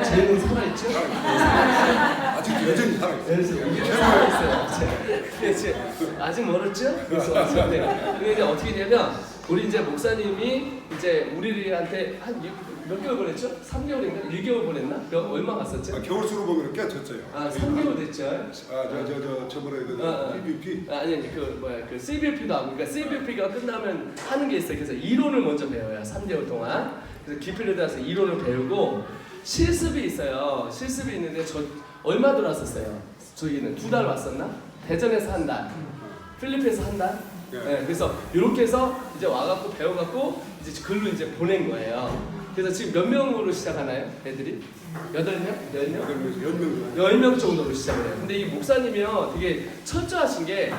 제는 살아있죠? 아직도 여전히 살아있어요. 살아있어요. 아직 멀었죠? 그래서 근데 이제 어떻게 되냐면 우리 이제 목사님이 이제 우리한테 한 몇 개월 보냈죠? 3개월인가? 1개월 보냈나? 얼마 갔었죠? 겨울수로 보면 꽤 졌어요. 3개월 됐죠? 저번에 CBP? 아니 그 CBP도 하고 그러니까 CBP가 끝나면 하는 게 있어요. 그래서 이론을 먼저 배워요. 3개월 동안. 그래서 기필에 대해서 이론을 배우고 실습이 있어요. 실습이 있는데 저 얼마 들어왔었어요? 저기는 2달 왔었나? 대전에서 한 달, 필리핀에서 한 달. 네, 그래서 이렇게 해서 이제 와갖고 배워갖고 이제 글로 이제 보낸 거예요. 그래서 지금 몇 명으로 시작하나요? 애들이? 8명? 10명 정도로 시작을 해요. 근데 이 목사님이요 되게 철저하신 게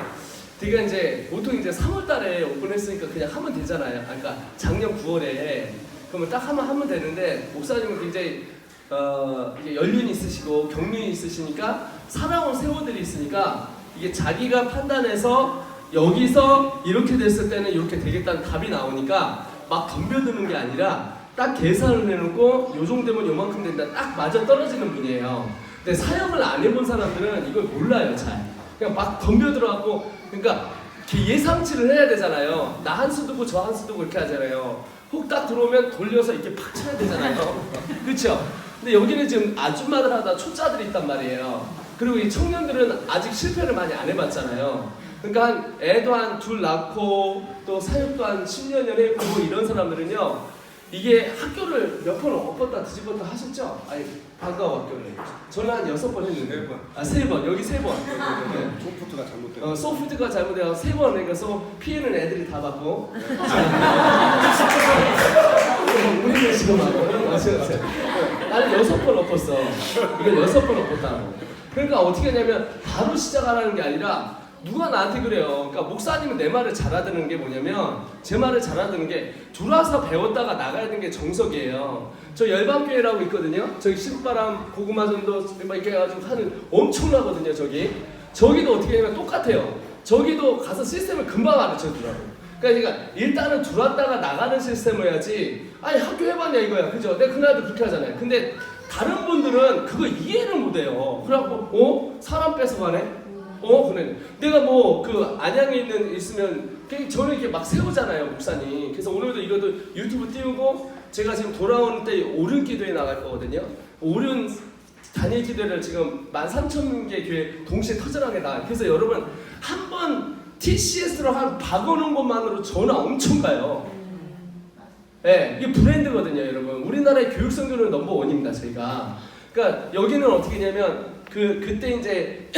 되게 이제 보통 이제 3월 달에 오픈했으니까 그냥 하면 되잖아요. 그러니까 작년 9월에 그러면 딱 하면 되는데 목사님은 굉장히 이게 연륜이 있으시고 경륜이 있으시니까 살아온 세월들이 있으니까 이게 자기가 판단해서 여기서 이렇게 됐을 때는 이렇게 되겠다는 답이 나오니까 막 덤벼드는 게 아니라 딱 계산을 해놓고 요 정도 되면 요만큼 된다 딱 맞아 떨어지는 분이에요. 근데 사역을 안 해본 사람들은 이걸 몰라요. 잘 그냥 막 덤벼들어갖고 그러니까 예상치를 해야 되잖아요. 나 한 수 두고 저 한 수 두고 이렇게 하잖아요. 혹 딱 들어오면 돌려서 이렇게 팍 쳐야 되잖아요. 그렇죠? 근데 여기는 지금 아줌마들 하다 초짜들이 있단 말이에요. 그리고 이 청년들은 아직 실패를 많이 안 해봤잖아요. 그러니까 애도 한 둘 낳고 또 사역도 한 10년 했고 이런 사람들은요 이게 학교를 몇 번 엎었다 뒤집었다 하셨죠? 아니 반가워 학교를 저는 한 6번 했는데 3번 여기 3번 소프트가 잘못돼요. 소프트가 잘못돼서 3번 그래서 피해는 애들이 다 받고 우리는 지금 하고 나는 6번 엎었어. 이걸 6번 엎었다고. 그러니까 어떻게 하냐면 바로 시작하라는 게 아니라 누가 나한테 그래요. 그러니까 목사님은 내 말을 잘 알아듣는 게 뭐냐면 제 말을 잘 알아듣는 게 들어와서 배웠다가 나가야 되는 게 정석이에요. 저 열방교회라고 있거든요. 저기 신바람 고구마전도 막 이렇게 해가지고 하는 엄청나거든요. 저기도 어떻게 하냐면 똑같아요. 저기도 가서 시스템을 금방 가르쳐주더라고. 그러니까 일단은 들어왔다가 나가는 시스템을 해야지. 아니 학교 해봤냐 이거야. 그죠? 내가 그날도 그렇게 하잖아요. 근데 다른 분들은 그거 이해를 못해요. 그래갖고 사람 뺏어가네? 그래. 내가 뭐 그 안양에 있으면 저는 이렇게 막 세우잖아요 목사님. 그래서 오늘도 이것도 유튜브 띄우고 제가 지금 돌아오는 때 오륜 기도에 나갈 거거든요. 오륜 단일 기도를 지금 13,000개 교회 동시에 터져나게 나가요. 그래서 여러분 한번 TCS로 한 박아놓은 것만으로 전화 엄청 가요. 예, 이게 브랜드거든요, 여러분. 우리나라의 교육 성교는 넘버원입니다, 저희가. 그러니까 여기는 어떻게 되냐면 그때 이제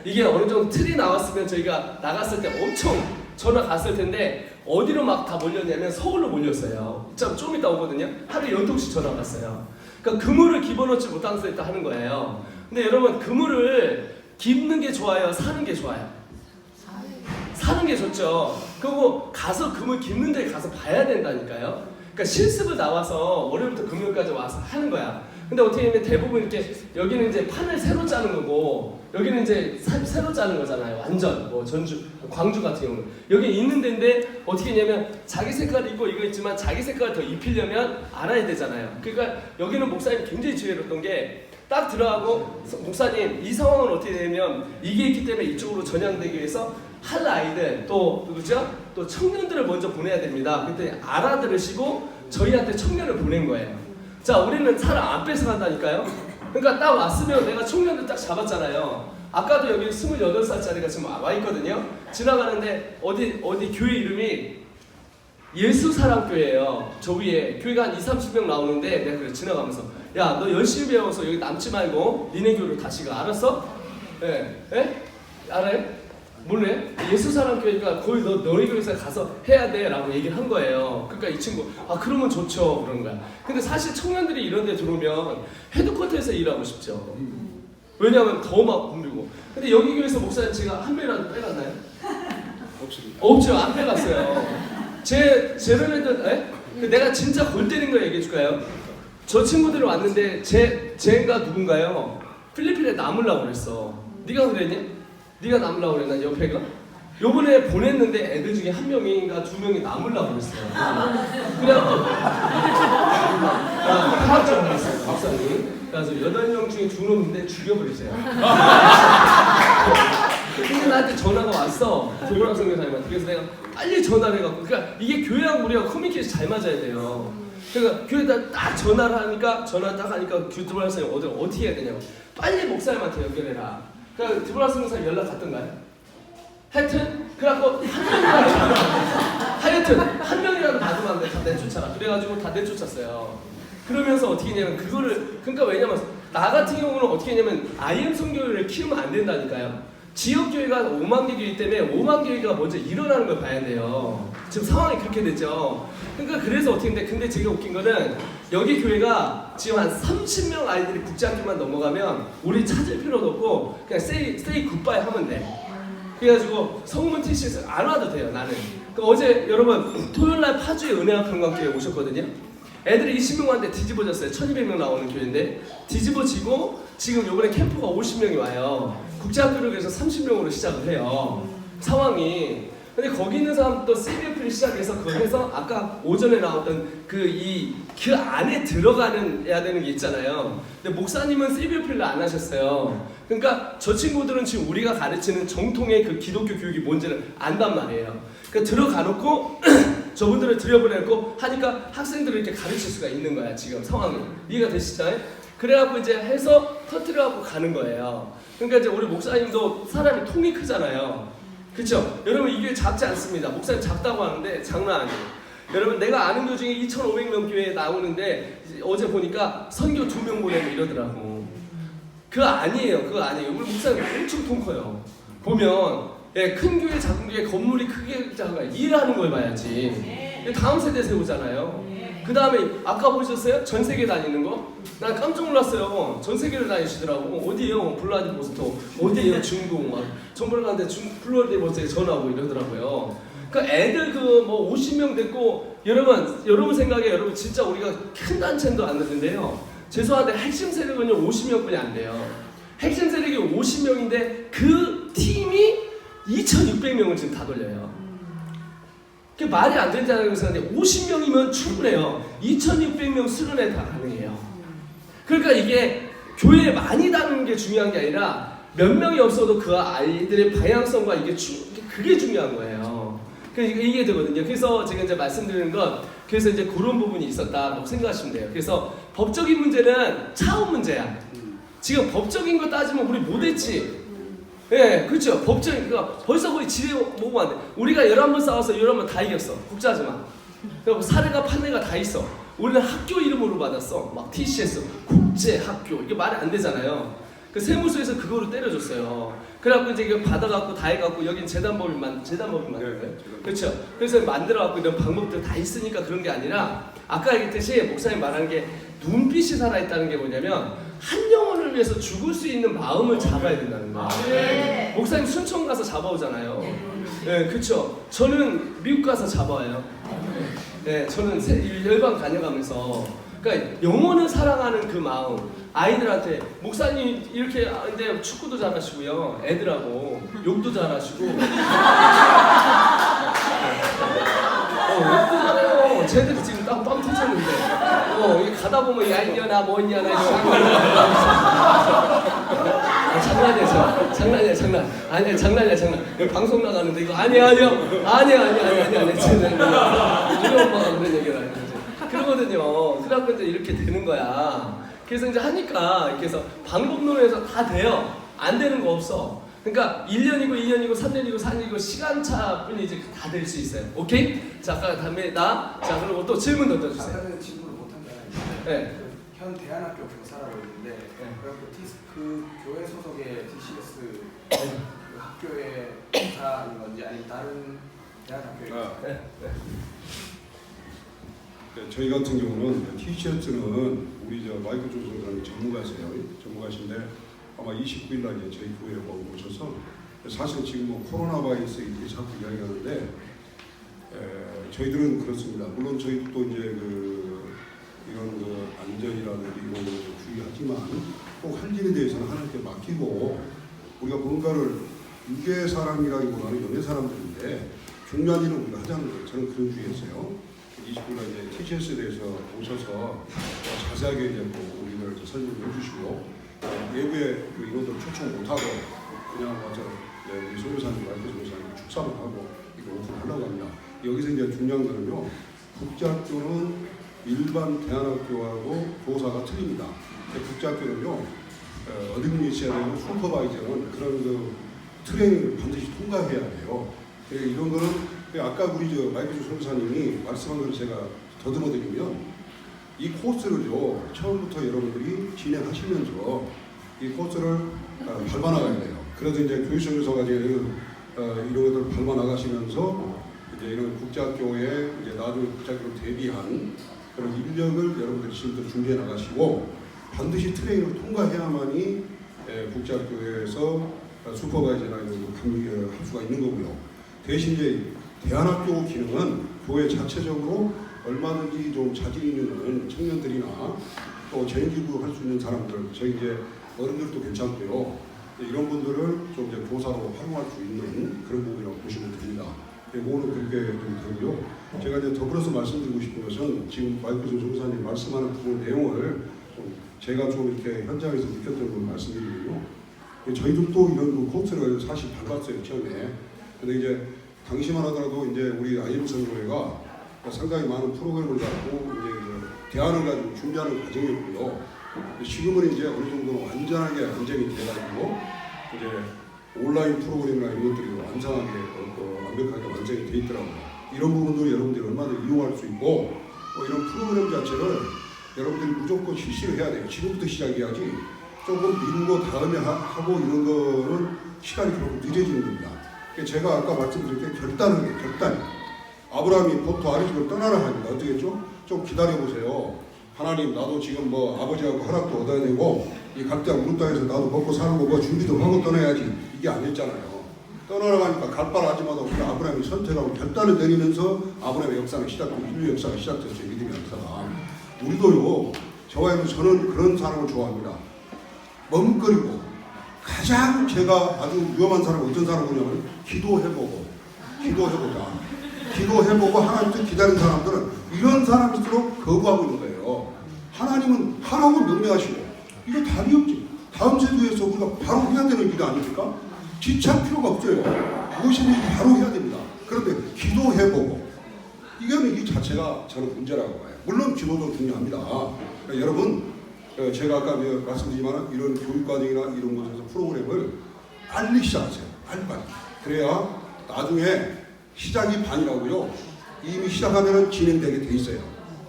이게 어느 정도 틀이 나왔으면 저희가 나갔을 때 엄청 전화 갔을 텐데 어디로 막 다 몰렸냐면 서울로 몰렸어요. 좀 이따 오거든요. 하루에 12시 전화 갔어요. 그러니까 그물을 집어넣지 못하겠다 하는 거예요. 근데 여러분 그물을 깁는 게 좋아요? 사는 게 좋아요? 사는 게 좋죠. 그리고 가서 그물 깁는 데 가서 봐야 된다니까요. 그러니까 실습을 나와서 월요일부터 금요일까지 와서 하는 거야. 근데 어떻게 보면 대부분 이렇게 여기는 이제 판을 새로 짜는 거고 여기는 이제 새로 짜는 거잖아요. 완전 뭐 전주, 광주 같은 경우는 여기 있는 데인데 어떻게 했냐면 자기 색깔 있고 이거 있지만 자기 색깔 더 입히려면 알아야 되잖아요. 그러니까 여기는 목사님 굉장히 지혜로웠던 게 딱 들어가고 목사님 이 상황은 어떻게 되냐면 이게 있기 때문에 이쪽으로 전향되기 위해서 할 아이들 또 그죠? 또 청년들을 먼저 보내야 됩니다. 그때 알아들으시고 저희한테 청년을 보낸 거예요. 자, 우리는 사람 안 뺏어간다니까요. 그러니까 딱 왔으면 내가 청년들 딱 잡았잖아요. 아까도 여기 28살짜리가 지금 와 있거든요. 지나가는데 어디 교회 이름이 예수사랑교회예요. 저 위에 교회가 한 20-30명 나오는데 내가 그래 지나가면서 야, 너 열심히 배워서 여기 남지 말고 니네 교회로 다시 가. 알았어? 예? 예? 알아요? 몰래? 예수사랑교회가 거의 너희 교회에서 가서 해야 돼 라고 얘기를 한 거예요. 그러니까 이 친구 아 그러면 좋죠 그런 거야. 근데 사실 청년들이 이런 데 들어오면 헤드쿼터에서 일하고 싶죠. 왜냐하면 더 막 붐비고. 근데 여기 교회에서 목사님 제가 한 명이라도 빼갔나요? 없습니다. 없죠. 안 빼갔어요. 제로맨들 내가 진짜 골 때린 거 얘기해 줄까요? 저 친구들이 왔는데 쟤가 누군가요? 필리핀에 남으려고 그랬어. 네가 그랬니? 네가 남으려고 그랬나 옆에가? 요번에 보냈는데 애들 중에 한 명인가 두 명이 남으려고 그랬어요. 그래갖고 파악자를 했어요 박사님. 그래서 8명 중에 2놈인데 죽여버리세요. 근데 나한테 전화가 왔어. 조보랑 선교사님한테. 그래서 내가 빨리 전화를 해갖고 그러니까 이게 교회하고 우리가 커뮤니케이션 잘 맞아야 돼요. 그러니까 교회에다 딱 전화를 하니까 전화 딱 하니까 조보랑 선생님 어떻게 해야 되냐고. 빨리 목사님한테 연결해라. 그러니까 조보랑 선교사님 연락 갔던가요? 하여튼 그래갖고 한 명이라도 받으면 안 돼. 다 내쫓아라. 그래가지고 다 내쫓았어요. 그러면서 어떻게 했냐면 그거를 그러니까 왜냐면 나 같은 경우는 어떻게 했냐면 IM 선교회를 키우면 안 된다니까요. 지역교회가 5만 개 교회 때문에 5만 교회가 먼저 일어나는 걸 봐야 돼요. 지금 상황이 그렇게 됐죠. 그러니까 그래서 어떻게 했는데 근데 제가 웃긴 거는 여기 교회가 지금 한 30명 아이들이 국제학교만 넘어가면 우리 찾을 필요도 없고 그냥 say goodbye 하면 돼. 그래가지고 성문 TC에서 안 와도 돼요 나는. 그러니까 어제 여러분 토요일날 파주에 은혜학관광교회 오셨거든요. 애들이 20명 왔는데 뒤집어졌어요. 1200명 나오는 교회인데 뒤집어지고 지금 요번에 캠프가 50명이 와요. 국제학교를 그래서 30명으로 시작을 해요. 상황이. 근데 거기 있는 사람도 CBF를 시작해서 그걸 해서 아까 오전에 나왔던 그 안에 들어가야 되는 게 있잖아요. 근데 목사님은 CBF를 안 하셨어요. 그러니까 저 친구들은 지금 우리가 가르치는 정통의 그 기독교 교육이 뭔지를 안단 말이에요. 그러니까 들어가 놓고 저분들을 들여보내고 하니까 학생들을 이렇게 가르칠 수가 있는 거야 지금 상황이. 이해가 되시죠? 그래갖고 이제 해서 터뜨려갖고 가는 거예요. 그러니까 이제 우리 목사님도 사람이 통이 크잖아요. 그쵸? 여러분 이게 작지 않습니다. 목사님 작다고 하는데 장난 아니에요. 여러분 내가 아는 교 중에 2,500명 교회에 나오는데 어제 보니까 선교 2명 보내고 이러더라고. 그거 아니에요. 우리 목사님 엄청 통 커요. 보면 큰 교회 작은 교회 건물이 크게 작아요. 일하는 걸 봐야지. 다음 세대 세우잖아요. 그 다음에 아까 보셨어요? 전 세계 다니는 거? 난 깜짝 놀랐어요. 전 세계를 다니시더라고. 어디에요? 블라디보스토크. 어디에요? 중국. 막 정보를 가는데 블라디보스토크에 전화하고 이러더라고요. 그러니까 애들 뭐 50명 됐고 여러분 생각에 여러분 진짜 우리가 큰 단체도 안 됐는데요. 죄송한데 핵심 세력은요 50명뿐이 안 돼요. 핵심 세력이 50명인데 그 팀이 2,600명을 지금 다 돌려요. 그게 말이 안 된다는 생각인데 50명이면 충분해요. 2,600명 수련회 다 가능해요. 그러니까 이게 교회에 많이 다니는 게 중요한 게 아니라 몇 명이 없어도 그 아이들의 방향성과 그게 중요한 거예요. 그러니까 이게 되거든요. 그래서 제가 이제 말씀드리는 건 그래서 이제 그런 부분이 있었다라고 생각하시면 돼요. 그래서 법적인 문제는 차원 문제야. 지금 법적인 거 따지면 우리 못했지. 예, 그렇죠. 법적인 거 벌써 거의 지뢰 먹으면 안 돼. 우리가 11번 싸워서 11번 다 이겼어. 걱정하지 마. 그러니까 사례가 판례가 다 있어. 우리는 학교 이름으로 받았어. 막 TCS 국제학교 이게 말이 안 되잖아요. 그 세무서에서 그거로 때려줬어요. 그래갖고 이제 이거 받아갖고 다 해갖고 여긴 재단법인 만든 거예요. 그렇죠. 그래서 만들어갖고 이런 방법들 다 있으니까 그런 게 아니라 아까 얘기했듯이 목사님 말하는 게 눈빛이 살아있다는 게 뭐냐면 한 영혼을 위해서 죽을 수 있는 마음을 잡아야 된다는 거예요. 네. 목사님 순천 가서 잡아오잖아요. 네, 그렇죠. 저는 미국 가서 잡아와요. 네, 저는 열방 다녀가면서 그러니까 영혼을 사랑하는 그 마음 아이들한테 목사님 이렇게 근데 축구도 잘하시고요 애들하고 욕도 잘하시고 욕도 잘해요. 쟤들이 지금 빵 터졌는데 이게 가다 보면 야 이년아 뭐 있냐 나 장난이야 장난. 아니야 장난이야 장난. 여기 방송 나가는데 이거 아니야 진짜 우리 엄마가 그런 얘기를 하는 거지. 그러거든요. 그래갖고 이제 이렇게 되는 거야. 그래서 이제 하니까 이렇게 해서 방법론에서 다 돼요. 안 되는 거 없어. 그러니까 1년이고 2년이고 3년이고 4년이고 시간차뿐이 이제 다 될 수 있어요. 오케이? 자, 다음에 자 그리고 또 질문 던져주세요. 아까는 질문을 못한잖아요. 네. 현 대안학교 교사라고 있는데 그 교회 소속의 TCS 그 학교의 교사인 건지 아니면 다른 대안학교의 교사? 네. 네, 저희 같은 경우는 TCS는 우리 마이클 존슨이라는 전문가신데 아마 29일 날 저희 교회에 오셔서 사실 지금 뭐 코로나 바이러스 이렇게 자꾸 이야기하는데 저희들은 그렇습니다. 물론 저희도 또 이제 이런 안전이라든지 이런 걸 주의하지만 꼭 할 일에 대해서는 하나님께 맡기고 우리가 뭔가를 유괴 사람이라기보다는 연애 사람들인데 중요한 일은 우리가 하자는 거예요. 저는 그런 주의였어요. 29일 날 이제 TCS에 대해서 오셔서 자세하게 이제 우리들 설명을 해주시고 외부의 인원들 초청 못하고 그냥 와서 우리 소유사님, 마이크 소유사님 축사만 하고 이거 오픈하려고 합니다. 여기서 이제 중요한 거는요. 국제학교는 일반 대안학교하고 교사가 틀립니다. 국제학교는요. 어드민이 있어야 되고 슈퍼바이저는 그런 트레이닝을 반드시 통과해야 돼요. 이런 거는 아까 우리 마이클 소유사님이 말씀한 걸 제가 더듬어 드리면 이 코스를요 처음부터 여러분들이 진행하시면서 이 코스를 밟아 나가야 돼요. 그래서 이제 교육선교사가 이런 것들을 밟아 나가시면서 이제 이런 국제학교에 이제 나중에 국제학교로 대비한 그런 인력을 여러분들이 지금부터 준비해 나가시고 반드시 트레이닝을 통과해야만이 국제학교에서 슈퍼바이저나 이런 걸 할 수가 있는 거고요. 대신 이제 대안학교 기능은 교회 자체적으로 얼마든지 좀 자질 있는 청년들이나 또 재인기부 할 수 있는 사람들, 저희 이제 어른들도 괜찮고요. 이런 분들을 좀 이제 교사로 활용할 수 있는 그런 부분이라고 보시면 됩니다. 그거는 그렇게 좀 되고요. 제가 이제 더불어서 말씀드리고 싶은 것은 지금 마이클 조사님 말씀하는 부분 내용을 좀 제가 좀 이렇게 현장에서 느꼈던 걸 말씀드리고요. 저희들도 이런 코스를 사실 밟았어요 처음에. 근데 이제 당시만 하더라도 이제 우리 IM 선교회가 상당히 많은 프로그램을 갖고 이제 대안을 가지고 준비하는 과정이었고요. 지금은 이제 어느 정도 완전하게 안정이 돼가지고 이제 온라인 프로그램이나 이런 것들이 완성하게 완벽하게 완성이 돼 있더라고요. 이런 부분들을 여러분들이 얼마나 이용할 수 있고 이런 프로그램 자체를 여러분들이 무조건 실시를 해야 돼요. 지금부터 시작해야지 조금 미루고 다음에 하고 이런 거는 시간이 결국 늦어지는 겁니다. 제가 아까 말씀드린 게 결단이 아브라함이 본토 아비집을 떠나라 하니까 어떻게 했죠? 좀 기다려보세요. 하나님 나도 지금 뭐 아버지하고 허락도 얻어야 되고 이 갈대아 우르 땅에서 나도 먹고 사는 거 준비도 하고 떠나야지 이게 아니었잖아요. 떠나라 하니까 갈바를 하지마다 우리 아브라함이 선택하고 결단을 내리면서 아브라함의 역사가 시작되고 인류 역사가 시작됐어요. 믿음의 역사가. 우리도요. 저는 그런 사람을 좋아합니다. 머뭇거리고 가장 제가 아주 위험한 사람은 어떤 사람이냐면 기도해보고 하나님 뜻 기다리는 사람들은 이런 사람일수록 거부하고 있는 거예요. 하나님은 하라고 명령하시고 이거 답이 없지. 다음 세대에서 우리가 바로 해야 되는 일 아닙니까? 지체할 필요가 없어요. 무엇이든지 바로 해야 됩니다. 그런데 기도해보고 이거는 이 자체가 저는 문제라고 봐요. 물론 기도도 중요합니다. 그러니까 여러분 제가 아까 말씀드리지만 이런 교육과정이나 이런 곳에서 프로그램을 빨리 시작하세요. 빨리. 그래야 나중에 시작이 반이라고요. 이미 시작하면 진행되게 돼 있어요.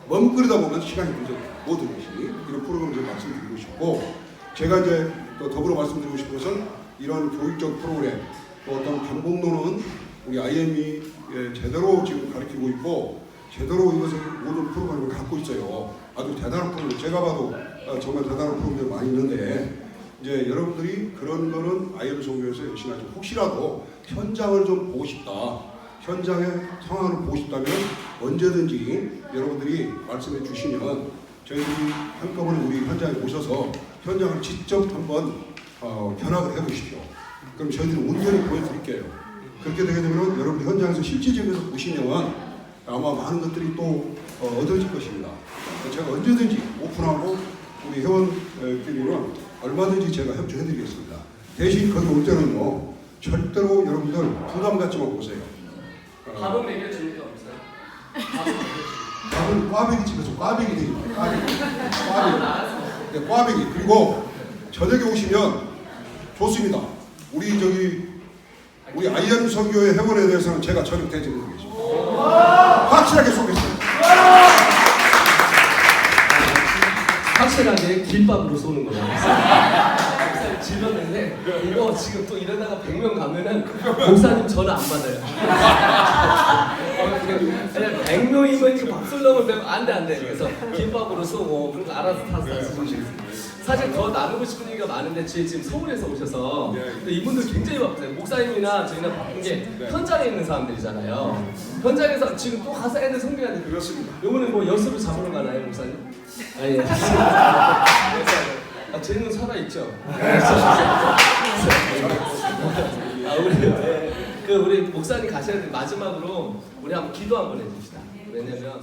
멈거리다 보면 시간이 부족해요. 모든 것이 이런 프로그램을 좀 말씀드리고 싶고, 제가 이제 또 더불어 말씀드리고 싶은 것은 이런 교육적 프로그램, 또 어떤 방법론은 우리 IM이 제대로 지금 가르치고 있고 제대로 이것을 모든 프로그램을 갖고 있어요. 아주 대단한 프로그램, 제가 봐도 정말 대단한 프로그램이 많이 있는데, 이제 여러분들이 그런 거는 IM 선교에서 열심히 하죠. 혹시라도 현장을 좀 보고 싶다, 현장의 상황을 보고 싶다면 언제든지 여러분들이 말씀해 주시면 저희들이 한꺼번에 우리 현장에 오셔서 현장을 직접 한번 견학을 해보십시오. 그럼 저희들이 온전히 보여드릴게요. 그렇게 되게 되면 여러분들 현장에서 실질적으로 보시면 아마 많은 것들이 또 얻어질 것입니다. 제가 언제든지 오픈하고 우리 회원끼리는 얼마든지 제가 협조해드리겠습니다. 대신 거기 올 때는요, 절대로 여러분들 부담 갖지만 오세요. 밥은 먹여주니까 없어요? 밥은 꽈배기 집에서 꽈배기 되지 마요. 꽈배기. 네, 꽈배기. 그리고 저녁에 오시면 좋습니다. 우리 IM 선교의 회원에 대해서는 제가 저녁 대접드리겠습니다. 확실하게 쏘겠습니다. 확실하게 김밥으로 쏘는 거예요. 질렀는데 이거 지금 또 이러다가 100명 가면은 목사님 전화 안 받아요. 그냥 100명이면 이거 박수를 넣으면 안 돼. 그래서 김밥으로 쏘고, 그래서 알아서 다 쓰시면 되겠습니다. 사실 더 나누고 싶은 얘기가 많은데 지금 서울에서 오셔서 근데 이분들 굉장히 바쁘세요. 목사님이나 저희는 바쁜 게 현장에 있는 사람들이잖아요. 현장에서 지금 또 가서 애들 성경해야 돼. 그렇습니다. 요번에 뭐 여수로 잡으러 가나요, 목사님? 아, 예. 쟤는 살아있죠? 우리 목사님 가셔야 돼. 마지막으로 우리 한번 기도 한번 해줍시다. 왜냐면